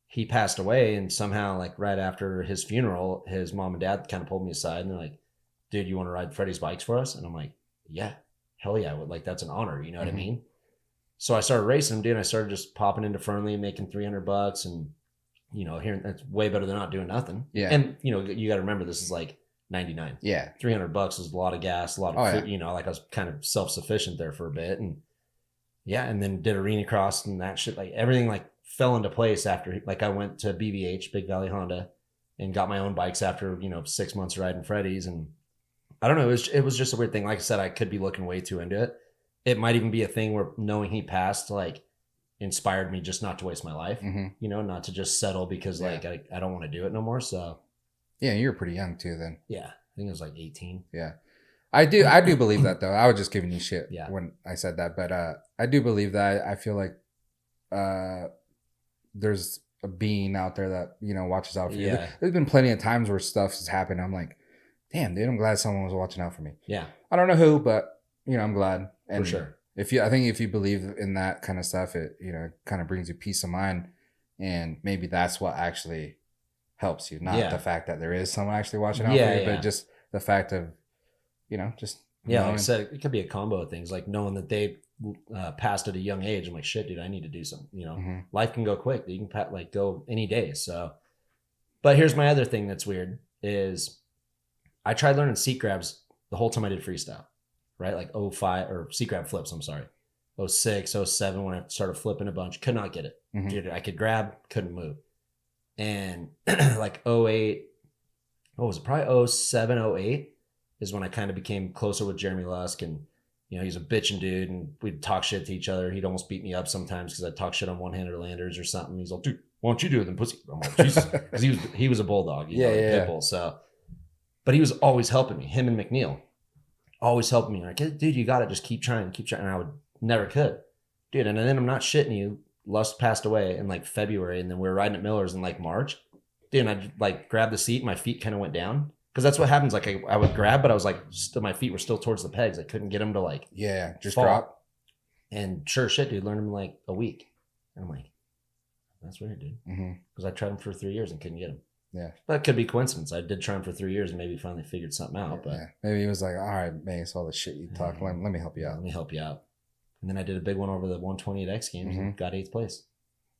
he passed away, and somehow like right after his funeral, his mom and dad kind of pulled me aside and they're like, dude, you want to ride Freddie's bikes for us? And I'm like, yeah, hell yeah. Like that's an honor. You know what I mean? So I started racing him, dude. And I started just popping into Fernley and making $300 and, you know, here that's way better than not doing nothing. Yeah. And, you know, you got to remember this is like 99. Yeah. $300 is a lot of gas, a lot of food, you know, like I was kind of self-sufficient there for a bit. And yeah. And then did arena cross and that shit, like everything like fell into place after, like I went to BVH, Big Valley Honda, and got my own bikes after, you know, 6 months riding Freddy's. And I don't know. It was just a weird thing. Like I said, I could be looking way too into it. It might even be a thing where knowing he passed, like, inspired me just not to waste my life, you know, not to just settle because like I don't want to do it no more. So yeah, you were pretty young too then. Yeah, I think it was like 18. Yeah, I do believe that though. I was just giving you shit when I said that, but I do believe that. I feel like there's a being out there that, you know, watches out for you. There's been plenty of times where stuff has happened. I'm like, damn, dude, I'm glad someone was watching out for me. Yeah, I don't know who, but you know, I'm glad. And for sure. I think if you believe in that kind of stuff, it, you know, kind of brings you peace of mind, and maybe that's what actually helps you, not the fact that there is someone actually watching out for you, but just the fact of, you know, just knowing. Like I said, it could be a combo of things, like knowing that they passed at a young age. I'm like, shit, dude, I need to do something. You know, life can go quick. You can like go any day. So, but here's my other thing that's weird is I tried learning seat grabs the whole time I did freestyle. Right? Like 05 or seat grab flips, I'm sorry. 06, 07 when I started flipping a bunch, could not get it. Dude, I could grab, couldn't move. And like 08, what was it? Probably 07, 08 is when I kind of became closer with Jeremy Lusk. And, you know, he's a bitchin' dude and we'd talk shit to each other. He'd almost beat me up sometimes because I'd talk shit on one-hander landers or something. He's like, dude, why don't you do it then, pussy? I'm like, Jesus. Because he was a bulldog, you know, pit bull. So, but he was always helping me, him and McNeil. Always helping me. Like, dude, you got to just keep trying. And I would never could. Dude, and then I'm not shitting you. Lust passed away in like February, and then we were riding at Miller's in like March. Dude, and I like grabbed the seat, and my feet kind of went down because that's what happens. Like I would grab, but I was like, still, my feet were still towards the pegs. I couldn't get them to like just fall. drop. And sure shit, dude, learned them in like a week. And I'm like, that's weird, dude. Because I tried them for 3 years and couldn't get them. Yeah, but it could be coincidence. I did try them for 3 years and maybe finally figured something out. But maybe he was like, all right, Mase, all the shit you talk, let me help you out. Let me help you out. And then I did a big one over the 120 at X Games and got 8th place.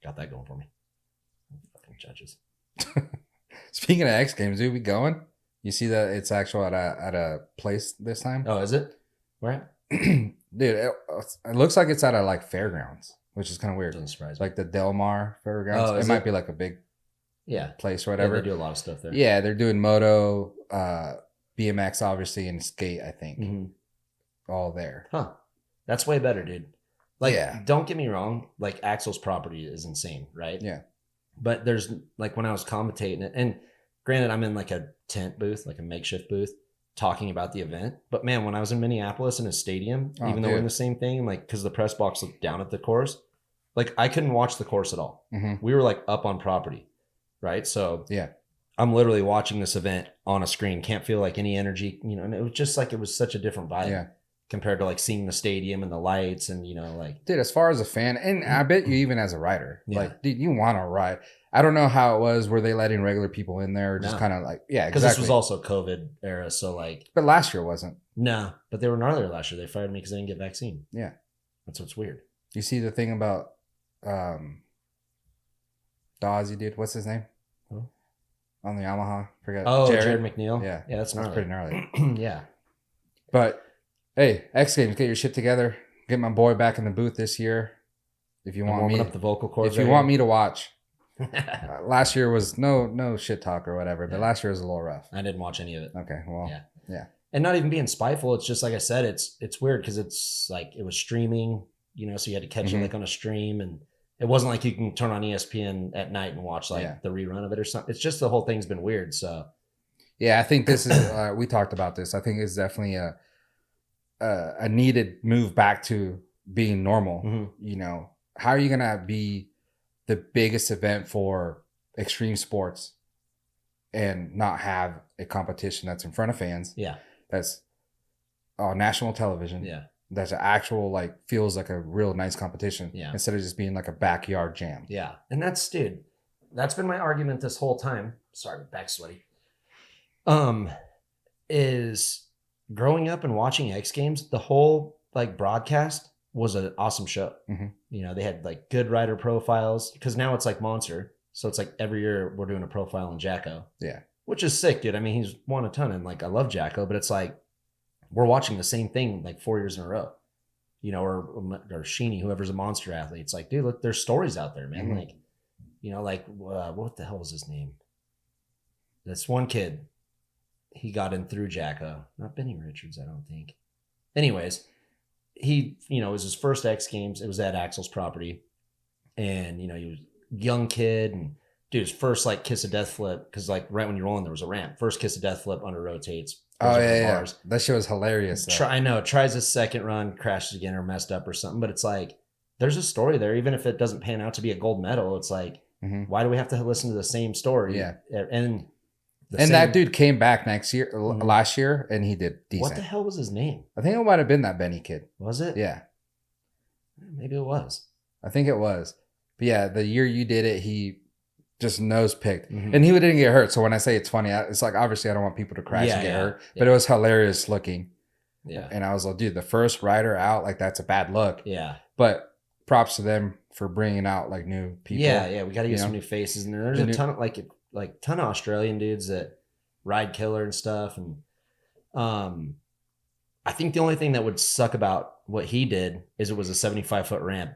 Got that going for me. Fucking judges. Speaking of X Games, dude, we going? You see that it's actual at a place this time? Oh, is it? Where? Dude, it looks like it's at a like fairgrounds, which is kind of weird. Doesn't surprise me. Like the Del Mar Fairgrounds. Oh, it might be like a big place or whatever. Yeah, they do a lot of stuff there. Yeah, they're doing moto, BMX, obviously, and skate, I think. All there. Huh. That's way better, dude. Like, don't get me wrong. Like, Axel's property is insane, right? Yeah. But there's, like, when I was commentating it, and granted, I'm in, like, a tent booth, like a makeshift booth, talking about the event. But, man, when I was in Minneapolis in a stadium, even though we're in the same thing, like, because the press box looked down at the course, like, I couldn't watch the course at all. We were, like, up on property, right? So, I'm literally watching this event on a screen. Can't feel, like, any energy, you know, and it was just, like, it was such a different vibe. Yeah. Compared to like seeing the stadium and the lights and, you know, like, dude, as far as a fan, and I bet you even as a rider, like, dude, you want to ride. I don't know how it was. Were they letting regular people in there or just kind of like, because this was also COVID era. So like, but last year wasn't. No, but they were gnarly last year. They fired me because I didn't get vaccine. Yeah. That's what's weird. You see the thing about Dawsey, dude, what's his name? On the Yamaha? Forget. Oh, Jared McNeil. Yeah. Yeah, that's gnarly. Pretty gnarly. Yeah. But hey, X Games, get your shit together. Get my boy back in the booth this year. If you want me up the vocal cords. If you want me to watch. Last year was no shit talk or whatever, but last year was a little rough. I didn't watch any of it. Okay, well, yeah. And not even being spiteful. It's just like I said. It's weird because it's like it was streaming, you know, so you had to catch it like on a stream, and it wasn't like you can turn on ESPN at night and watch like the rerun of it or something. It's just the whole thing's been weird. So yeah, I think this is we talked about this. I think it's definitely a needed move back to being normal. You know, how are you gonna be the biggest event for extreme sports and not have a competition that's in front of fans? Yeah, that's on national television. Yeah, that's an actual like feels like a real nice competition. Yeah, instead of just being like a backyard jam. Yeah, and that's been my argument this whole time. Sorry, back sweaty. Is growing up and watching X Games, the whole like broadcast was an awesome show. You know, they had like good rider profiles because now it's like Monster. So it's like every year we're doing a profile on Jacko. Yeah. Which is sick, dude. I mean, he's won a ton and like I love Jacko, but it's like we're watching the same thing like 4 years in a row. You know, or Sheeny, whoever's a Monster athlete. It's like, dude, look, there's stories out there, man. Like, you know, like what the hell was his name? This one kid. He got in through Jacko. Not Benny Richards, I don't think. Anyways, he, you know, it was his first X Games. It was at Axel's property. And, you know, he was a young kid. And, dude, his first, like, kiss of death flip. Because, like, right when you're rolling, there was a ramp. First kiss of death flip, under rotates. Oh, yeah. That shit was hilarious. I know. Tries his second run, crashes again or messed up or something. But it's like, there's a story there. Even if it doesn't pan out to be a gold medal, it's like, why do we have to listen to the same story? Yeah. And that dude came back last year, and he did decent. What the hell was his name? I think it might have been that Benny kid. Was it? Yeah. Maybe it was. I think it was. But yeah, the year you did it, he just nose picked. And he didn't get hurt. So when I say it's funny, it's like, obviously I don't want people to crash and get hurt. But it was hilarious looking. Yeah. And I was like, dude, the first rider out, like that's a bad look. Yeah. But props to them for bringing out like new people. Yeah. We got to get some new faces. And there's a ton of ton of Australian dudes that ride killer and stuff. And I think the only thing that would suck about what he did is it was a 75-foot ramp,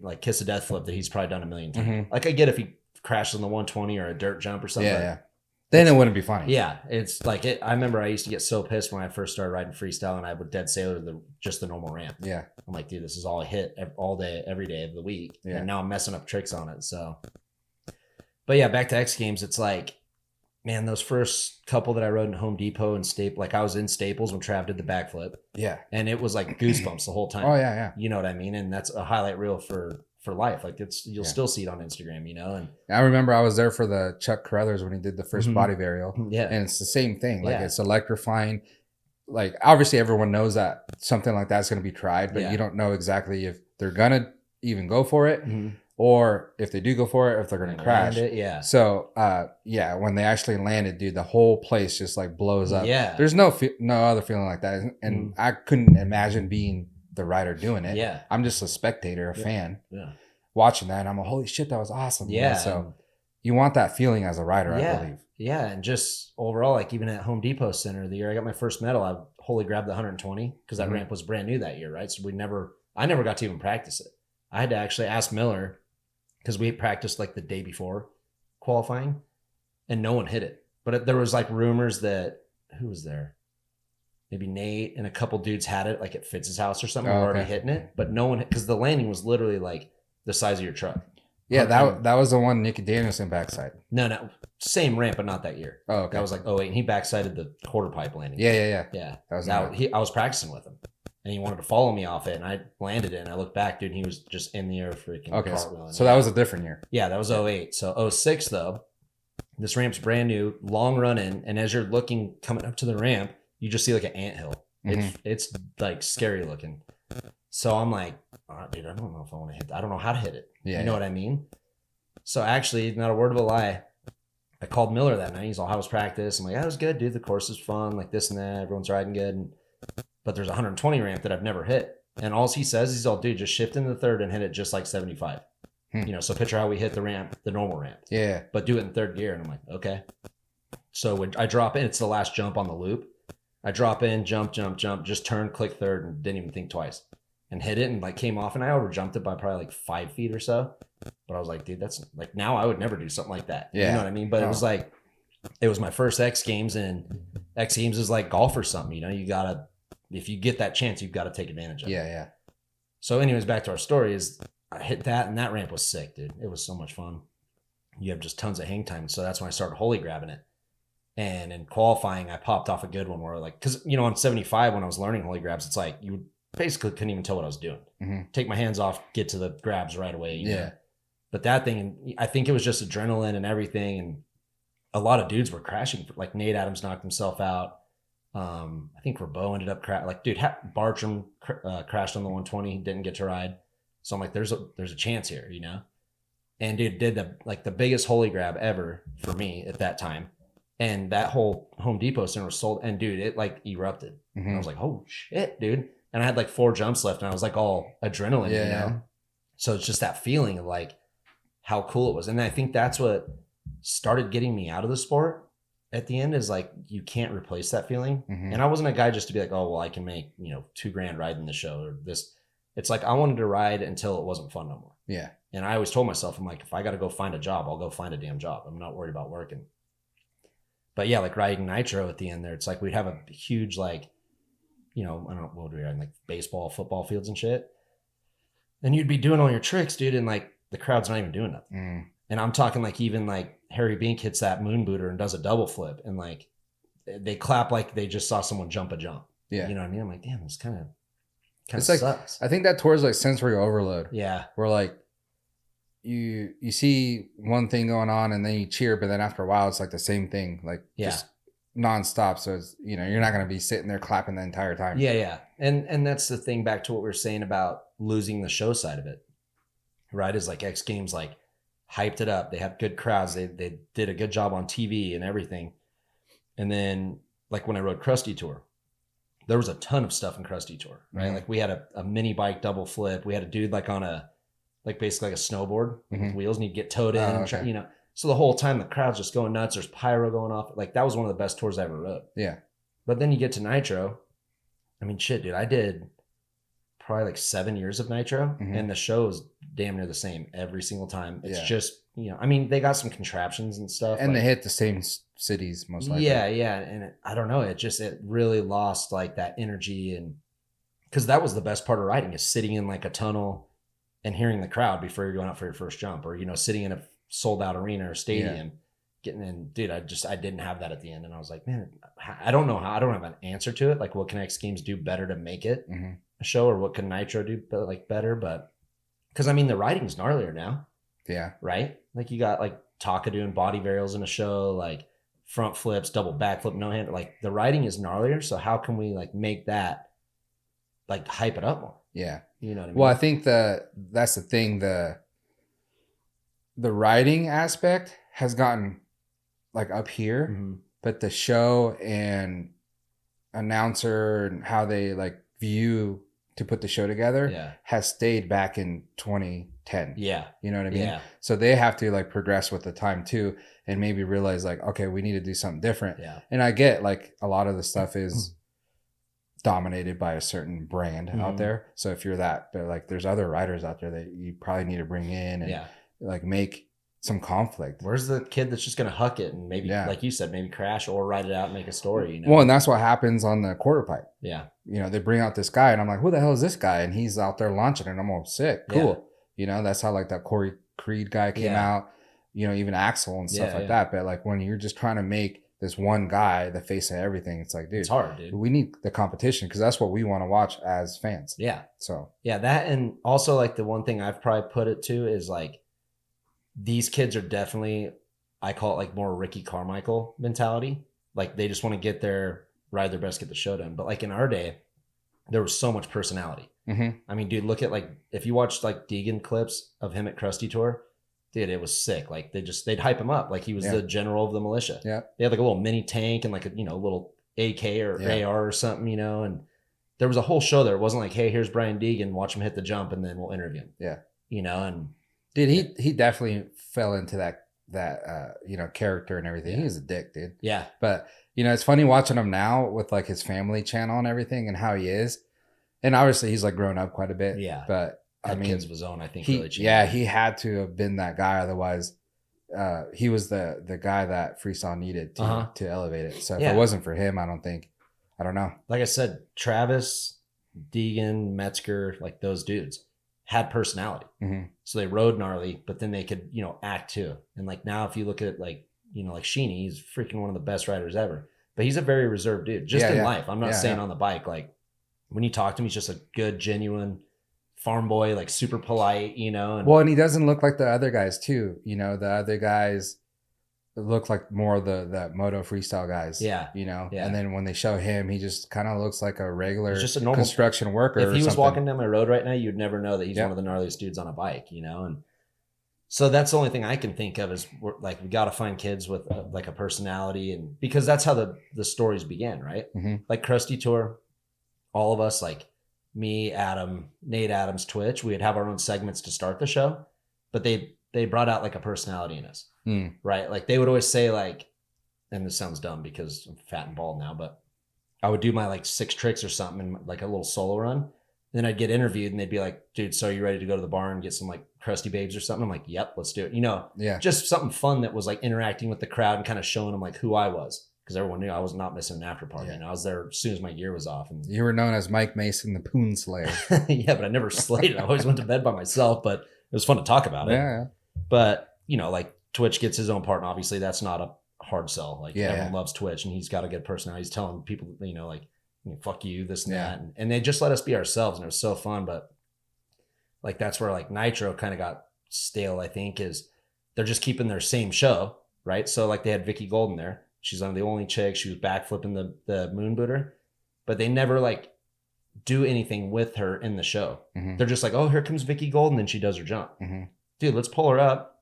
like kiss of death flip that he's probably done a million times. Like I get if he crashes on the 120 or a dirt jump or something. Yeah. Then it wouldn't be funny. Yeah. It's like it. I remember I used to get so pissed when I first started riding freestyle and I would dead sailor just the normal ramp. Yeah. I'm like, dude, this is all I hit all day, every day of the week. Yeah. And now I'm messing up tricks on it. So, but yeah, back to X Games. It's like, man, those first couple that I rode in Home Depot and Staples, like I was in Staples when Trav did the backflip. Yeah. And it was like goosebumps the whole time. Oh, yeah. You know what I mean? And that's a highlight reel for for life. Like you'll still see it on Instagram, you know. And I remember I was there for the Chuck Carruthers when he did the first body burial. Yeah, and it's the same thing. Like it's electrifying. Like obviously everyone knows that something like that's going to be tried, but you don't know exactly if they're gonna even go for it, or if they do go for it, if they're gonna crash. It, So when they actually landed, dude, the whole place just like blows up. Yeah. There's no other feeling like that, and I couldn't imagine being the rider doing it. Yeah. I'm just a spectator, a fan. Yeah. Watching that, and I'm like, holy shit, that was awesome. Yeah. So you want that feeling as a rider, I believe. Yeah, and just overall, like even at Home Depot Center, the year I got my first medal, I wholly grabbed the 120 because that ramp was brand new that year, right? So I never got to even practice it. I had to actually ask Miller because we practiced like the day before qualifying, and no one hit it. But there was like rumors that who was there? Maybe Nate and a couple dudes had it like at Fitz's house or something. Already hitting it, but no one, because the landing was literally like the size of your truck. Yeah, that was the one Nicky Danielson backside. No, same ramp, but not that year. Oh, okay. That was like 08, and he backsided the quarter pipe landing. Yeah. That was I was practicing with him, and he wanted to follow me off it, and I landed it, and I looked back, dude, and he was just in the air freaking cartwheeling. So that was a different year. Yeah, that was 08. So 06, though, this ramp's brand new, long run in, and as you're looking, coming up to the ramp, you just see like an anthill. It's like scary looking. So I'm like, oh, dude, I don't know if I want to hit that. I don't know how to hit it. Yeah, you know what I mean? So actually, not a word of a lie, I called Miller that night. He's all, how was practice? I'm like, that was good, dude. The course is fun, like this and that. Everyone's riding good. But there's a 120 ramp that I've never hit. And all he says, he's all, dude, just shift into the third and hit it just like 75. You know, so picture how we hit the ramp, the normal ramp. Yeah. But do it in third gear. And I'm like, okay. So when I drop in, it's the last jump on the loop. I drop in, jump, just turn, click third, and didn't even think twice. And hit it and like came off, and I over jumped it by probably like 5 feet or so. But I was like, dude, that's like, now I would never do something like that. Yeah. You know what I mean? But it was like, it was my first X Games, and X Games is like golf or something. You know, you gotta, if you get that chance, you've got to take advantage of it. Yeah. So anyways, back to our story is I hit that, and that ramp was sick, dude. It was so much fun. You have just tons of hang time. So that's when I started holy grabbing it. And in qualifying, I popped off a good one where like, because, you know, on 75, when I was learning holy grabs, it's like you basically couldn't even tell what I was doing. Take my hands off, get to the grabs right away. You know? But that thing, I think it was just adrenaline and everything. And a lot of dudes were crashing. Like Nate Adams knocked himself out. I think Rabeau ended up like, dude, Bartram crashed on the 120, didn't get to ride. So I'm like, there's a chance here, you know? And dude did the biggest holy grab ever for me at that time. And that whole Home Depot Center was sold. And dude, it like erupted. And I was like, oh shit, dude. And I had like 4 jumps left, and I was like all adrenaline, you know? So it's just that feeling of like how cool it was. And I think that's what started getting me out of the sport at the end, is like, you can't replace that feeling. And I wasn't a guy just to be like, oh, well, I can make, you know, $2,000 riding the show or this. It's like, I wanted to ride until it wasn't fun no more. Yeah. And I always told myself, I'm like, if I got to go find a job, I'll go find a damn job. I'm not worried about working. But yeah, like riding nitro at the end there, it's like we'd have a huge, like, you know, I don't know, what would we ride, like baseball, football fields and shit. And you'd be doing all your tricks, dude, and like the crowd's not even doing nothing. And I'm talking like even like Harry Bink hits that moon booter and does a double flip, and like they clap like they just saw someone jump a jump. Yeah. You know what I mean? I'm like, damn, this kind of like, sucks. I think that towards like sensory overload. Yeah. Where like you see one thing going on and then you cheer, but then after a while it's like the same thing, like just nonstop. So it's, you know, you're not going to be sitting there clapping the entire time. Yeah. And that's the thing, back to what we were saying about losing the show side of it, right? Is like X Games like hyped it up. They have good crowds. They did a good job on TV and everything. And then like when I rode Krusty Tour, there was a ton of stuff in Krusty Tour, right? Like we had a mini bike double flip. We had a dude like on a, like basically like a snowboard with wheels, and he'd get towed in, you know? So the whole time the crowd's just going nuts. There's pyro going off. Like that was one of the best tours I ever rode. Yeah. But then you get to Nitro. I mean, shit, dude, I did probably like 7 years of Nitro, and the show is damn near the same every single time. It's just, you know, I mean, they got some contraptions and stuff. And like, they hit the same cities most likely. Yeah. And I don't know. It really lost like that energy. And because that was the best part of riding, is sitting in like a tunnel and hearing the crowd before you're going out for your first jump, or, you know, sitting in a sold out arena or stadium, getting in. Dude, I didn't have that at the end. And I was like, man, I don't know how. I don't have an answer to it. Like, what can X Games do better to make it a show, or what can Nitro do better? But Because I mean, the writing's gnarlier now. Yeah. Right? Like you got like Taka doing body varials in a show, like front flips, double backflip, no hand. Like the writing is gnarlier. So how can we like make that like hype it up more? Yeah. You know what I mean? Well, I think that's the thing. The writing aspect has gotten like up here, Mm-hmm. but the show and announcer and how they like view to put the show together has stayed back in 2010. Yeah. You know what I mean? Yeah. So they have to like progress with the time too, and maybe realize like, okay, we need to do something different. Yeah. And I get like a lot of the stuff is dominated by a certain brand out there. So if you're that, but like there's other writers out there that you probably need to bring in and like make some conflict. Where's the kid that's just gonna huck it and maybe, like you said, maybe crash or write it out and make a story? You know? Well, and that's what happens on the quarter pipe. Yeah. You know, they bring out this guy, and I'm like, who the hell is this guy? And he's out there launching it. And I'm all sick, cool. Yeah. You know, that's how like that Corey Creed guy came out. You know, even Axel and stuff like that. But like when you're just trying to make this one guy the face of everything, it's like, dude, it's hard, dude. We need the competition because that's what we want to watch as fans. Yeah. So that, and also like the one thing I've probably put it to is like, these kids are definitely, I call it like more Ricky Carmichael mentality. Like they just want to get there, ride their best, get the show done. But like in our day, there was so much personality. Mm-hmm. I mean, dude, look at like, if you watched like Deegan clips of him at Krusty Tour, dude, it was sick. Like they'd hype him up. Like he was the general of the militia. Yeah. They had like a little mini tank and like a, you know, little AK or AR or something, you know, and there was a whole show there. It wasn't like, hey, here's Brian Deegan, watch him hit the jump and then we'll interview him. Yeah. You know, and dude, he definitely fell into that you know, character and everything. He was a dick, dude. Yeah. But you know, it's funny watching him now with like his family channel and everything and how he is. And obviously he's like grown up quite a bit. Yeah. But I mean, kids of his own, I think, really changed. Yeah, he had to have been that guy. Otherwise, he was the guy that freestyle needed to elevate it. So if it wasn't for him, I don't know. Like I said, Travis, Deegan, Metzger, like those dudes had personality. Mm-hmm. So they rode gnarly, but then they could, you know, act too. And like now, if you look at like, you know, like Sheeny, he's freaking one of the best riders ever. But he's a very reserved dude, just in life. I'm not saying on the bike. Like when you talk to him, he's just a good, genuine farm boy, like super polite, you know. And, well, and he doesn't look like the other guys too. You know, the other guys look like more the moto freestyle guys. Yeah. You know, yeah. And then when they show him, he just kind of looks like a regular, just a normal construction worker. If he was walking down my road right now, you'd never know that he's one of the gnarliest dudes on a bike, you know. And so that's the only thing I can think of is like we got to find kids with like a personality, and because that's how the stories began, right? Mm-hmm. Like Krusty Tour, all of us, like me, Adam, Nate Adams, Twitch, we'd have our own segments to start the show, but they brought out like a personality in us, right? Like they would always say like, and this sounds dumb because I'm fat and bald now, but I would do my like 6 tricks or something in like a little solo run. Then I'd get interviewed and they'd be like, dude, so are you ready to go to the bar and get some like crusty babes or something? I'm like, yep, let's do it. You know, just something fun that was like interacting with the crowd and kind of showing them like who I was. Because everyone knew I was not missing an after party. And I was there as soon as my gear was off. And you were known as Mike Mason, the Poon Slayer. Yeah, but I never slayed it. I always went to bed by myself, but it was fun to talk about it. Yeah. But, you know, like Twitch gets his own part. And obviously that's not a hard sell. Like everyone loves Twitch and he's got a good personality. He's telling people, you know, like, fuck you, this and that. And they just let us be ourselves. And it was so fun. But like, that's where like Nitro kind of got stale, I think, is they're just keeping their same show, right? So like they had Vicky Golden there. She's one of the only chicks. She was backflipping the moon booter, but they never like do anything with her in the show. Mm-hmm. They're just like, oh, here comes Vicky Golden. And she does her jump. Mm-hmm. Dude, let's pull her up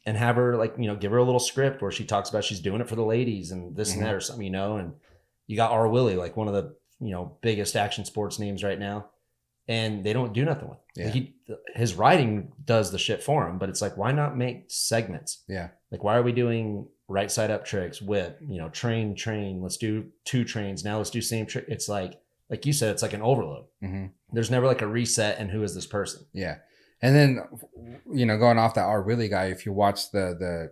and have her like, you know, give her a little script where she talks about she's doing it for the ladies and this and that or something, you know. And you got R. Willie, like one of the, you know, biggest action sports names right now. And they don't do nothing with it. Yeah. His writing does the shit for him, but it's like, why not make segments? Yeah. Like, why are we doing right side up tricks, whip, you know, train, let's do 2 trains. Now let's do same trick. It's like you said, it's like an overload. Mm-hmm. There's never like a reset and who is this person? Yeah. And then, you know, going off that R. Willie guy, if you watch the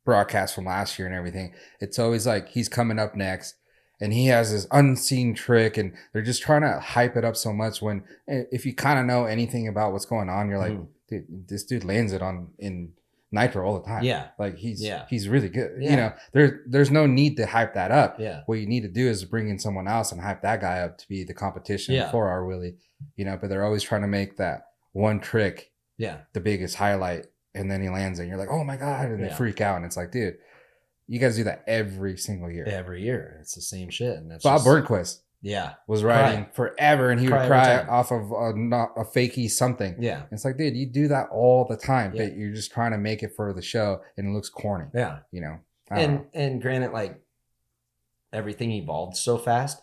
broadcast from last year and everything, it's always like he's coming up next and he has this unseen trick and they're just trying to hype it up so much when if you kind of know anything about what's going on, you're like, dude, this dude lands it in Nitro all the time. Yeah. Like he's really good. Yeah. You know, there's no need to hype that up. Yeah. What you need to do is bring in someone else and hype that guy up to be the competition for R. Willie, you know, but they're always trying to make that one trick the biggest highlight, and then he lands it, and you're like, oh my God, and they freak out. And it's like, dude, you guys do that every single year. Every year. It's the same shit. And that's Bob Burnquist was riding forever, and he would cry off of a fakey something. Yeah. It's like, dude, you do that all the time, but you're just trying to make it for the show, and it looks corny. Yeah. You know? And granted, like, everything evolved so fast,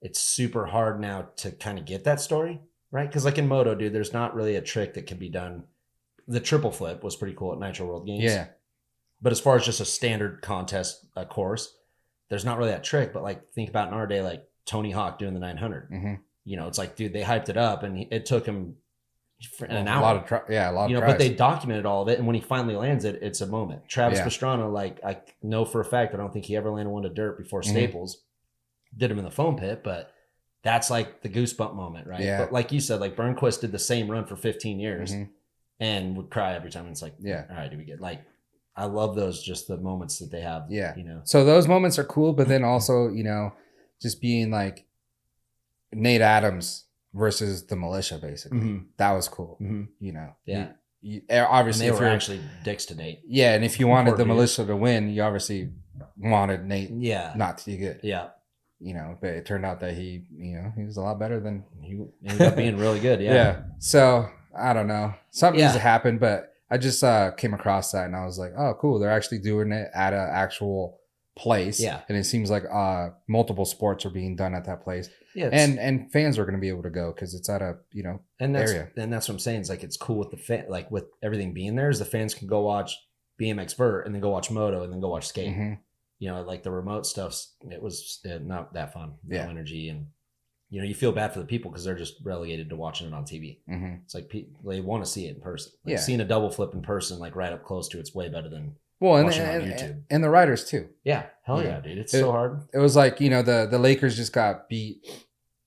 it's super hard now to kind of get that story, right? Because like in Moto, dude, there's not really a trick that can be done. The triple flip was pretty cool at Nitro World Games. Yeah. But as far as just a standard contest course, there's not really that trick. But like, think about in our day, like Tony Hawk doing the 900. Mm-hmm. You know, it's like, dude, they hyped it up, and it took him an hour. A lot of tries. But they documented all of it, and when he finally lands it, it's a moment. Travis Pastrana, like, I know for a fact, I don't think he ever landed one to dirt before Staples. Did him in the foam pit, but that's like the goosebump moment, right? Yeah. But like you said, like Burnquist did the same run for 15 years and would cry every time. It's like, all right, do we get like, I love those, just the moments that they have. Yeah. You know, so those moments are cool, but then also, you know, just being like Nate Adams versus the militia, basically. That was cool. You know, obviously, and they were actually dicks to Nate. Yeah. And if you wanted the militia to win, you obviously wanted Nate not to be good. Yeah. You know, but it turned out that he was a lot better than he ended up being really good. Yeah. Yeah. So I don't know. Something needs to happen, but I just came across that and I was like, oh, cool. They're actually doing it at an actual place. Yeah. And it seems like multiple sports are being done at that place. Yeah. And fans are going to be able to go because it's at a, area. And that's what I'm saying. It's like, it's cool with the fan, like with everything being there, is the fans can go watch BMX Vert and then go watch Moto and then go watch skate. You know, like the remote stuff's, it was not that fun. No energy. And, you know, you feel bad for the people because they're just relegated to watching it on TV. It's like they want to see it in person. Like seeing a double flip in person, like right up close to it's way better than watching it on YouTube. And the riders too. Yeah. Hell yeah, dude. It's so hard. It was like, the Lakers just got beat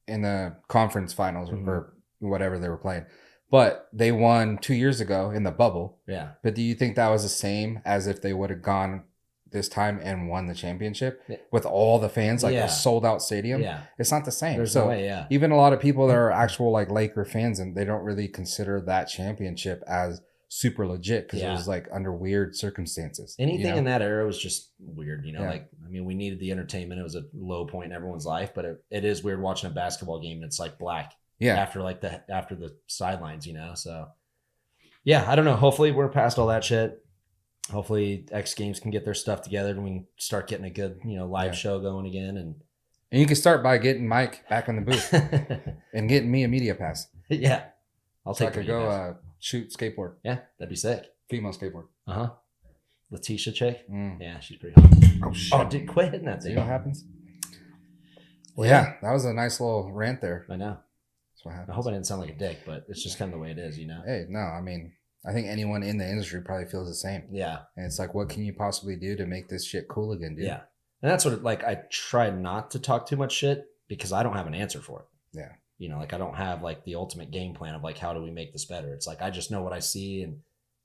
in the conference finals or whatever they were playing. But they won 2 years ago in the bubble. Yeah. But do you think that was the same as if they would have gone this time and won the championship with all the fans, like a sold out stadium? Yeah. It's not the same. There's no way, even a lot of people that are actual like Laker fans, and they don't really consider that championship as super legit because it was like under weird circumstances. Anything in that era was just weird, like, I mean, we needed the entertainment. It was a low point in everyone's life, but it is weird watching a basketball game and it's like black after the sidelines, so yeah, I don't know. Hopefully we're past all that shit. Hopefully X Games can get their stuff together and we can start getting a good, live show going again. And you can start by getting Mike back in the booth and getting me a media pass. Yeah. I'll take I could go shoot skateboard. Yeah, that'd be sick. Female skateboard. Uh-huh. Letitia chick. Yeah, she's pretty hot. Oh, shit. Oh, dude, quit hitting that thing. See what happens? Well, yeah, that was a nice little rant there. I know. That's what happened. I hope I didn't sound like a dick, but it's just kind of the way it is, Hey, no, I mean, I think anyone in the industry probably feels the same. Yeah. And it's like, what can you possibly do to make this shit cool again, dude? Yeah. And that's what, I try not to talk too much shit because I don't have an answer for it. Yeah. I don't have the ultimate game plan of how do we make this better? It's like, I just know what I see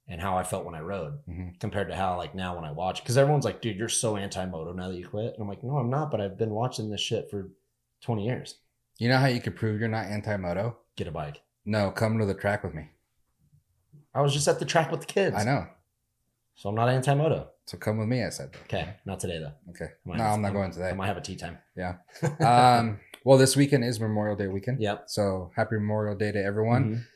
and how I felt when I rode compared to how now when I watch, because everyone's like, dude, you're so anti-moto now that you quit. And I'm like, no, I'm not, but I've been watching this shit for 20 years. You know how you could prove you're not anti-moto? Get a bike. No, come to the track with me. I was just at the track with the kids. I know. So I'm not anti-moto. So come with me, I said. Okay. Not today, though. Okay. No, I'm not going today. I might have a tea time. Yeah. Well, this weekend is Memorial Day weekend. Yep. So happy Memorial Day to everyone.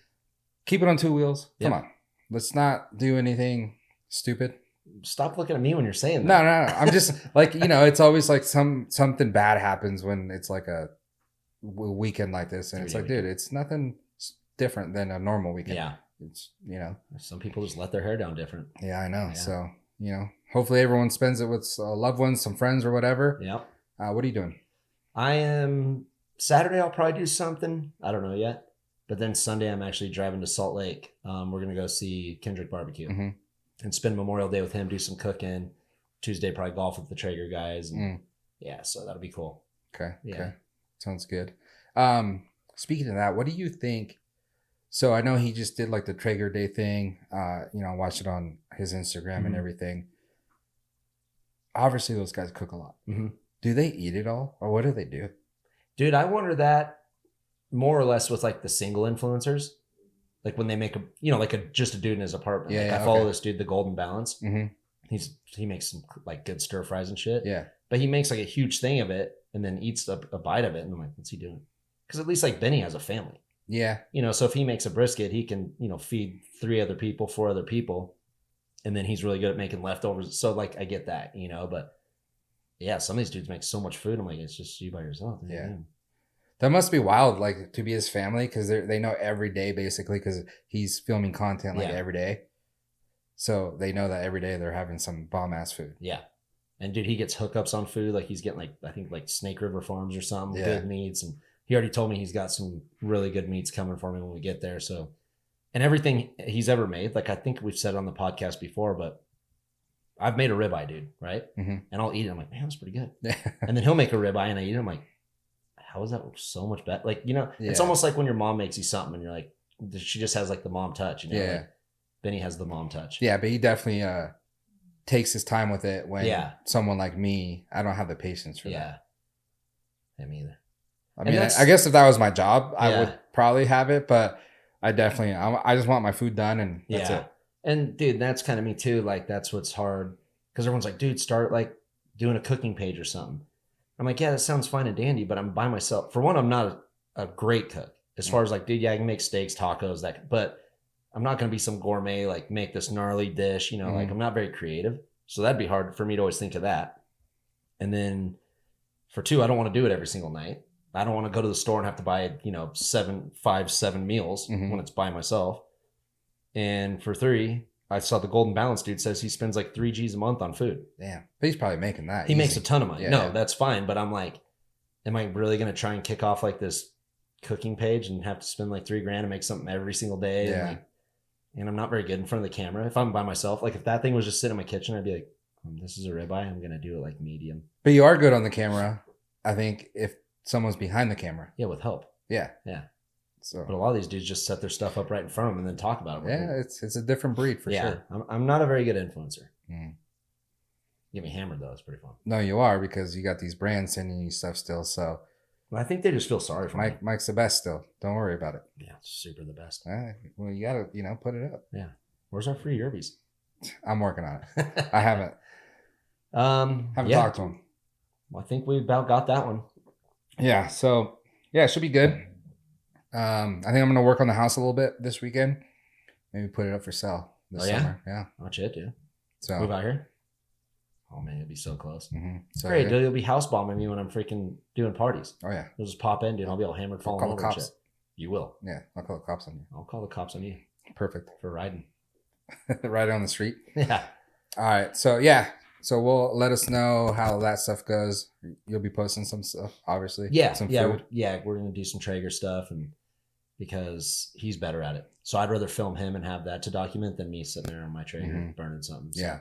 Keep it on two wheels. Come on. Let's not do anything stupid. Stop looking at me when you're saying that. No. I'm just it's always like something bad happens when it's like a weekend like this. And it's like, dude, it's nothing different than a normal weekend. Yeah. It's, Some people just let their hair down different. Yeah, I know. Yeah. So, hopefully everyone spends it with loved ones, some friends or whatever. Yep. What are you doing? I am Saturday. I'll probably do something. I don't know yet. But then Sunday, I'm actually driving to Salt Lake. We're going to go see Kendrick barbecue and spend Memorial Day with him, do some cooking. Tuesday, probably golf with the Traeger guys. And yeah, so that'll be cool. Okay. Yeah. Okay. Sounds good. Speaking of that, what do you think? So I know he just did the Traeger Day thing. I watched it on his Instagram and everything. Obviously, those guys cook a lot. Do they eat it all, or what do they do? Dude, I wonder that more or less with the single influencers. like when they make a, you know, like just a dude in his apartment. Yeah, like I follow this dude, the Golden Balance. Mm-hmm. He makes some like good stir fries and shit. Yeah. But he makes like a huge thing of it and then eats a bite of it. And I'm like, what's he doing? Because at least like Benny has a family. Yeah. You know, so if he makes a brisket, he can, you know, feed 4 other people. And then he's really good at making leftovers. So like I get that, you know, but yeah, some of these dudes make so much food. I'm like, it's just you by yourself. Yeah. Man. That must be wild, like to be his family, because they know every day basically, because he's filming content like every day. So they know that every day they're having some bomb ass food. Yeah. And dude, he gets hookups on food. Like he's getting like, I think like Snake River Farms or something, good meats. And he already told me he's got some really good meats coming for me when we get there. So, and everything he's ever made, like I think we've said it on the podcast before, but I've made a ribeye, dude, right? Mm-hmm. And I'll eat it. I'm like, man, that's pretty good. And then he'll make a ribeye and I eat it. I'm like, how is that so much better? Like, you know, it's almost like when your mom makes you something and you're like, she just has like the mom touch, you know? Yeah. Like, Benny has the mom touch. Yeah, but he definitely takes his time with it when someone like me, I don't have the patience for that. Yeah, me either. I mean, I guess if that was my job, I would probably have it, but I definitely, I just want my food done and that's it. And dude, that's kind of me too. Like that's what's hard because everyone's like, dude, start like doing a cooking page or something. I'm like, yeah, that sounds fine and dandy, but I'm by myself. For one, I'm not a great cook as far as like, dude, I can make steaks, tacos, but I'm not going to be some gourmet, like make this gnarly dish, you know, like I'm not very creative. So that'd be hard for me to always think of that. And then for 2, I don't want to do it every single night. I don't want to go to the store and have to buy, you know, 7 meals when it's by myself. And for 3, I saw the Golden Balance dude says he spends like 3 G's a month on food. Damn. But he's probably making that. He makes a ton of money. That's fine. But I'm like, am I really going to try and kick off like this cooking page and have to spend like $3,000 and make something every single day? Yeah. And I'm not very good in front of the camera. If I'm by myself, like if that thing was just sitting in my kitchen, I'd be like, this is a ribeye. I'm going to do it like medium. But you are good on the camera. I think if someone's behind the camera. Yeah, with help. Yeah. Yeah. So, but a lot of these dudes just set their stuff up right in front of them and then talk about it. Yeah, it's a different breed for sure. I'm not a very good influencer. Get me hammered though. It's pretty fun. No, you are because you got these brands sending you stuff still. So I think they just feel sorry for me. Mike's the best still. Don't worry about it. Yeah, super the best. Well, you gotta, put it up. Yeah. Where's our free Yerbies? I'm working on it. I haven't. Haven't talked to him. Well, I think we about got that one. Yeah. So yeah, it should be good. I think I'm gonna work on the house a little bit this weekend. Maybe put it up for sale this summer. Yeah. Oh shit, dude. So move out here. Oh man, it'd be so close. So, great, dude. You'll be house bombing me when I'm freaking doing parties. Oh yeah. You'll just pop in, dude. I'll be all hammered, falling over. Call the cops. You will. Yeah, I'll call the cops on you. I'll call the cops on you. Perfect. For riding. Riding on the street. Yeah. All right. So yeah. So we'll let us know how that stuff goes. You'll be posting some stuff, obviously. Yeah. Some food. Yeah. We're gonna do some Traeger stuff, and because he's better at it. So I'd rather film him and have that to document than me sitting there on my Traeger burning something. So,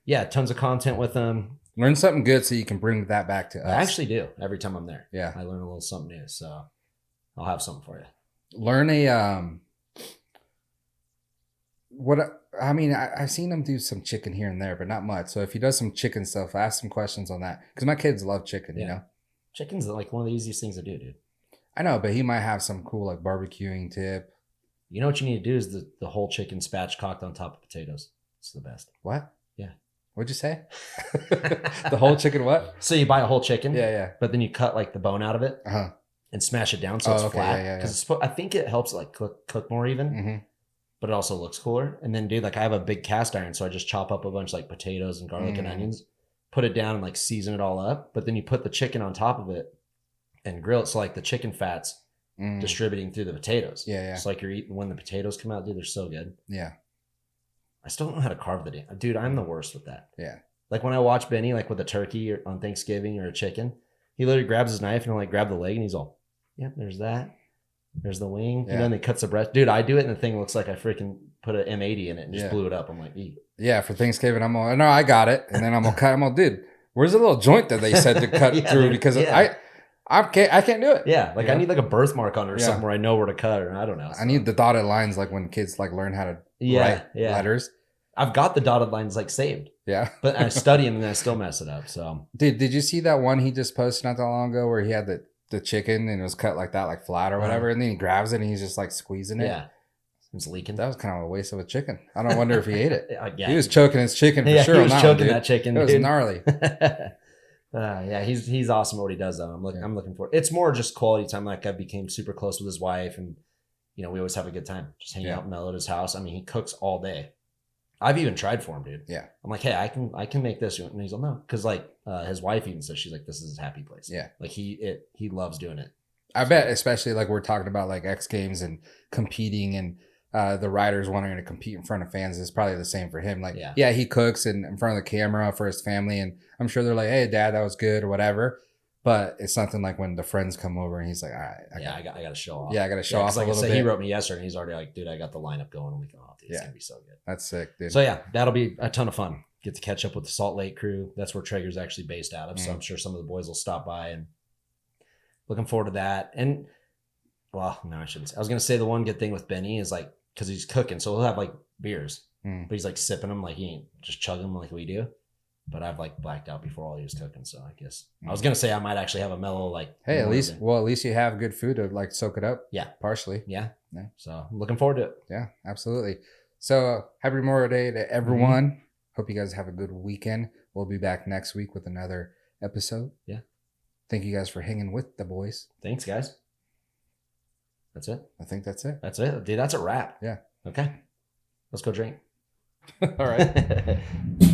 yeah. Tons of content with him. Learn something good so you can bring that back to us. I actually do every time I'm there. Yeah. I learn a little something new. So I'll have something for you. Learn I've seen him do some chicken here and there, but not much. So if he does some chicken stuff, ask some questions on that. Because my kids love chicken, you know? Chicken's like one of the easiest things to do, dude. I know, but he might have some cool like barbecuing tip. You know what you need to do is the whole chicken spatchcocked on top of potatoes. It's the best. What? Yeah. What'd you say? The whole chicken what? So you buy a whole chicken. Yeah. But then you cut like the bone out of it and smash it down so it's flat. Yeah. Because I think it helps like cook more even. But it also looks cooler. And then, dude, like I have a big cast iron, so I just chop up a bunch like potatoes and garlic and onions, put it down and like season it all up. But then you put the chicken on top of it and grill it. So like the chicken fat's distributing through the potatoes. Yeah. It's like you're eating when the potatoes come out, dude, they're so good. Yeah. I still don't know how to carve the damn. Dude, I'm the worst with that. Yeah. Like when I watch Benny, like with a turkey or on Thanksgiving or a chicken, he literally grabs his knife and he'll like grab the leg and he's all, yep, there's that. There's the wing. You know, and he cuts the breast. Dude, I do it and the thing looks like I freaking put an M80 in it and just blew it up. I'm like, eat. Yeah, for Thanksgiving, I'm all, no, I got it. And then I'm gonna cut. I'm all, dude, where's the little joint that they said to cut through? Because I can't do it. Yeah, like I need like a birthmark on it or something where I know where to cut or I don't know. So. I need the dotted lines like when kids like learn how to write letters. I've got the dotted lines like saved. Yeah. But I study them and then I still mess it up. So did you see that one he just posted not that long ago where he had the chicken and it was cut like that, like flat or whatever, and then he grabs it and he's just like squeezing it? Yeah. It's leaking. That was kind of a waste of a chicken. I don't wonder if he ate it. Yeah, He was choking his chicken for sure. He was on that choking one, that chicken. It was dude. gnarly. Yeah, he's awesome at what he does though. I'm looking for it. It's more just quality time. Like I became super close with his wife, and we always have a good time just hanging out mellow at his house. I mean, he cooks all day. I've even tried for him, dude. Yeah. I'm like, hey, I can make this, and he's like, no, because like his wife even says she's like, this is his happy place. Yeah. Like he loves doing it. I bet, especially like we're talking about like X Games and competing and the riders wanting to compete in front of fans is probably the same for him. Like, yeah, he cooks in front of the camera for his family, and I'm sure they're like, hey, Dad, that was good or whatever. But it's something like when the friends come over and he's like, all right, I got to show off. Yeah, I got to show off like a little bit. He wrote me yesterday and he's already like, dude, I got the lineup going. I'm like, oh, dude, it's going to be so good. That's sick, dude. So yeah, that'll be a ton of fun. Get to catch up with the Salt Lake crew. That's where Traeger's actually based out of. So I'm sure some of the boys will stop by, and looking forward to that. And well, no, I shouldn't say. I was going to say the one good thing with Benny is like, because he's cooking, so he'll have like beers, but he's like sipping them, like he ain't just chugging them like we do. But I've like blacked out before all he was cooking, so I guess I was gonna say I might actually have a mellow like. Hey, at least you have good food to like soak it up. Yeah, partially. Yeah. So I'm looking forward to it. Yeah, absolutely. So happy Memorial Day to everyone. Hope you guys have a good weekend. We'll be back next week with another episode. Yeah. Thank you guys for hanging with the boys. Thanks, guys. That's it. I think that's it. That's it, dude. That's a wrap. Yeah. Okay. Let's go drink. All right.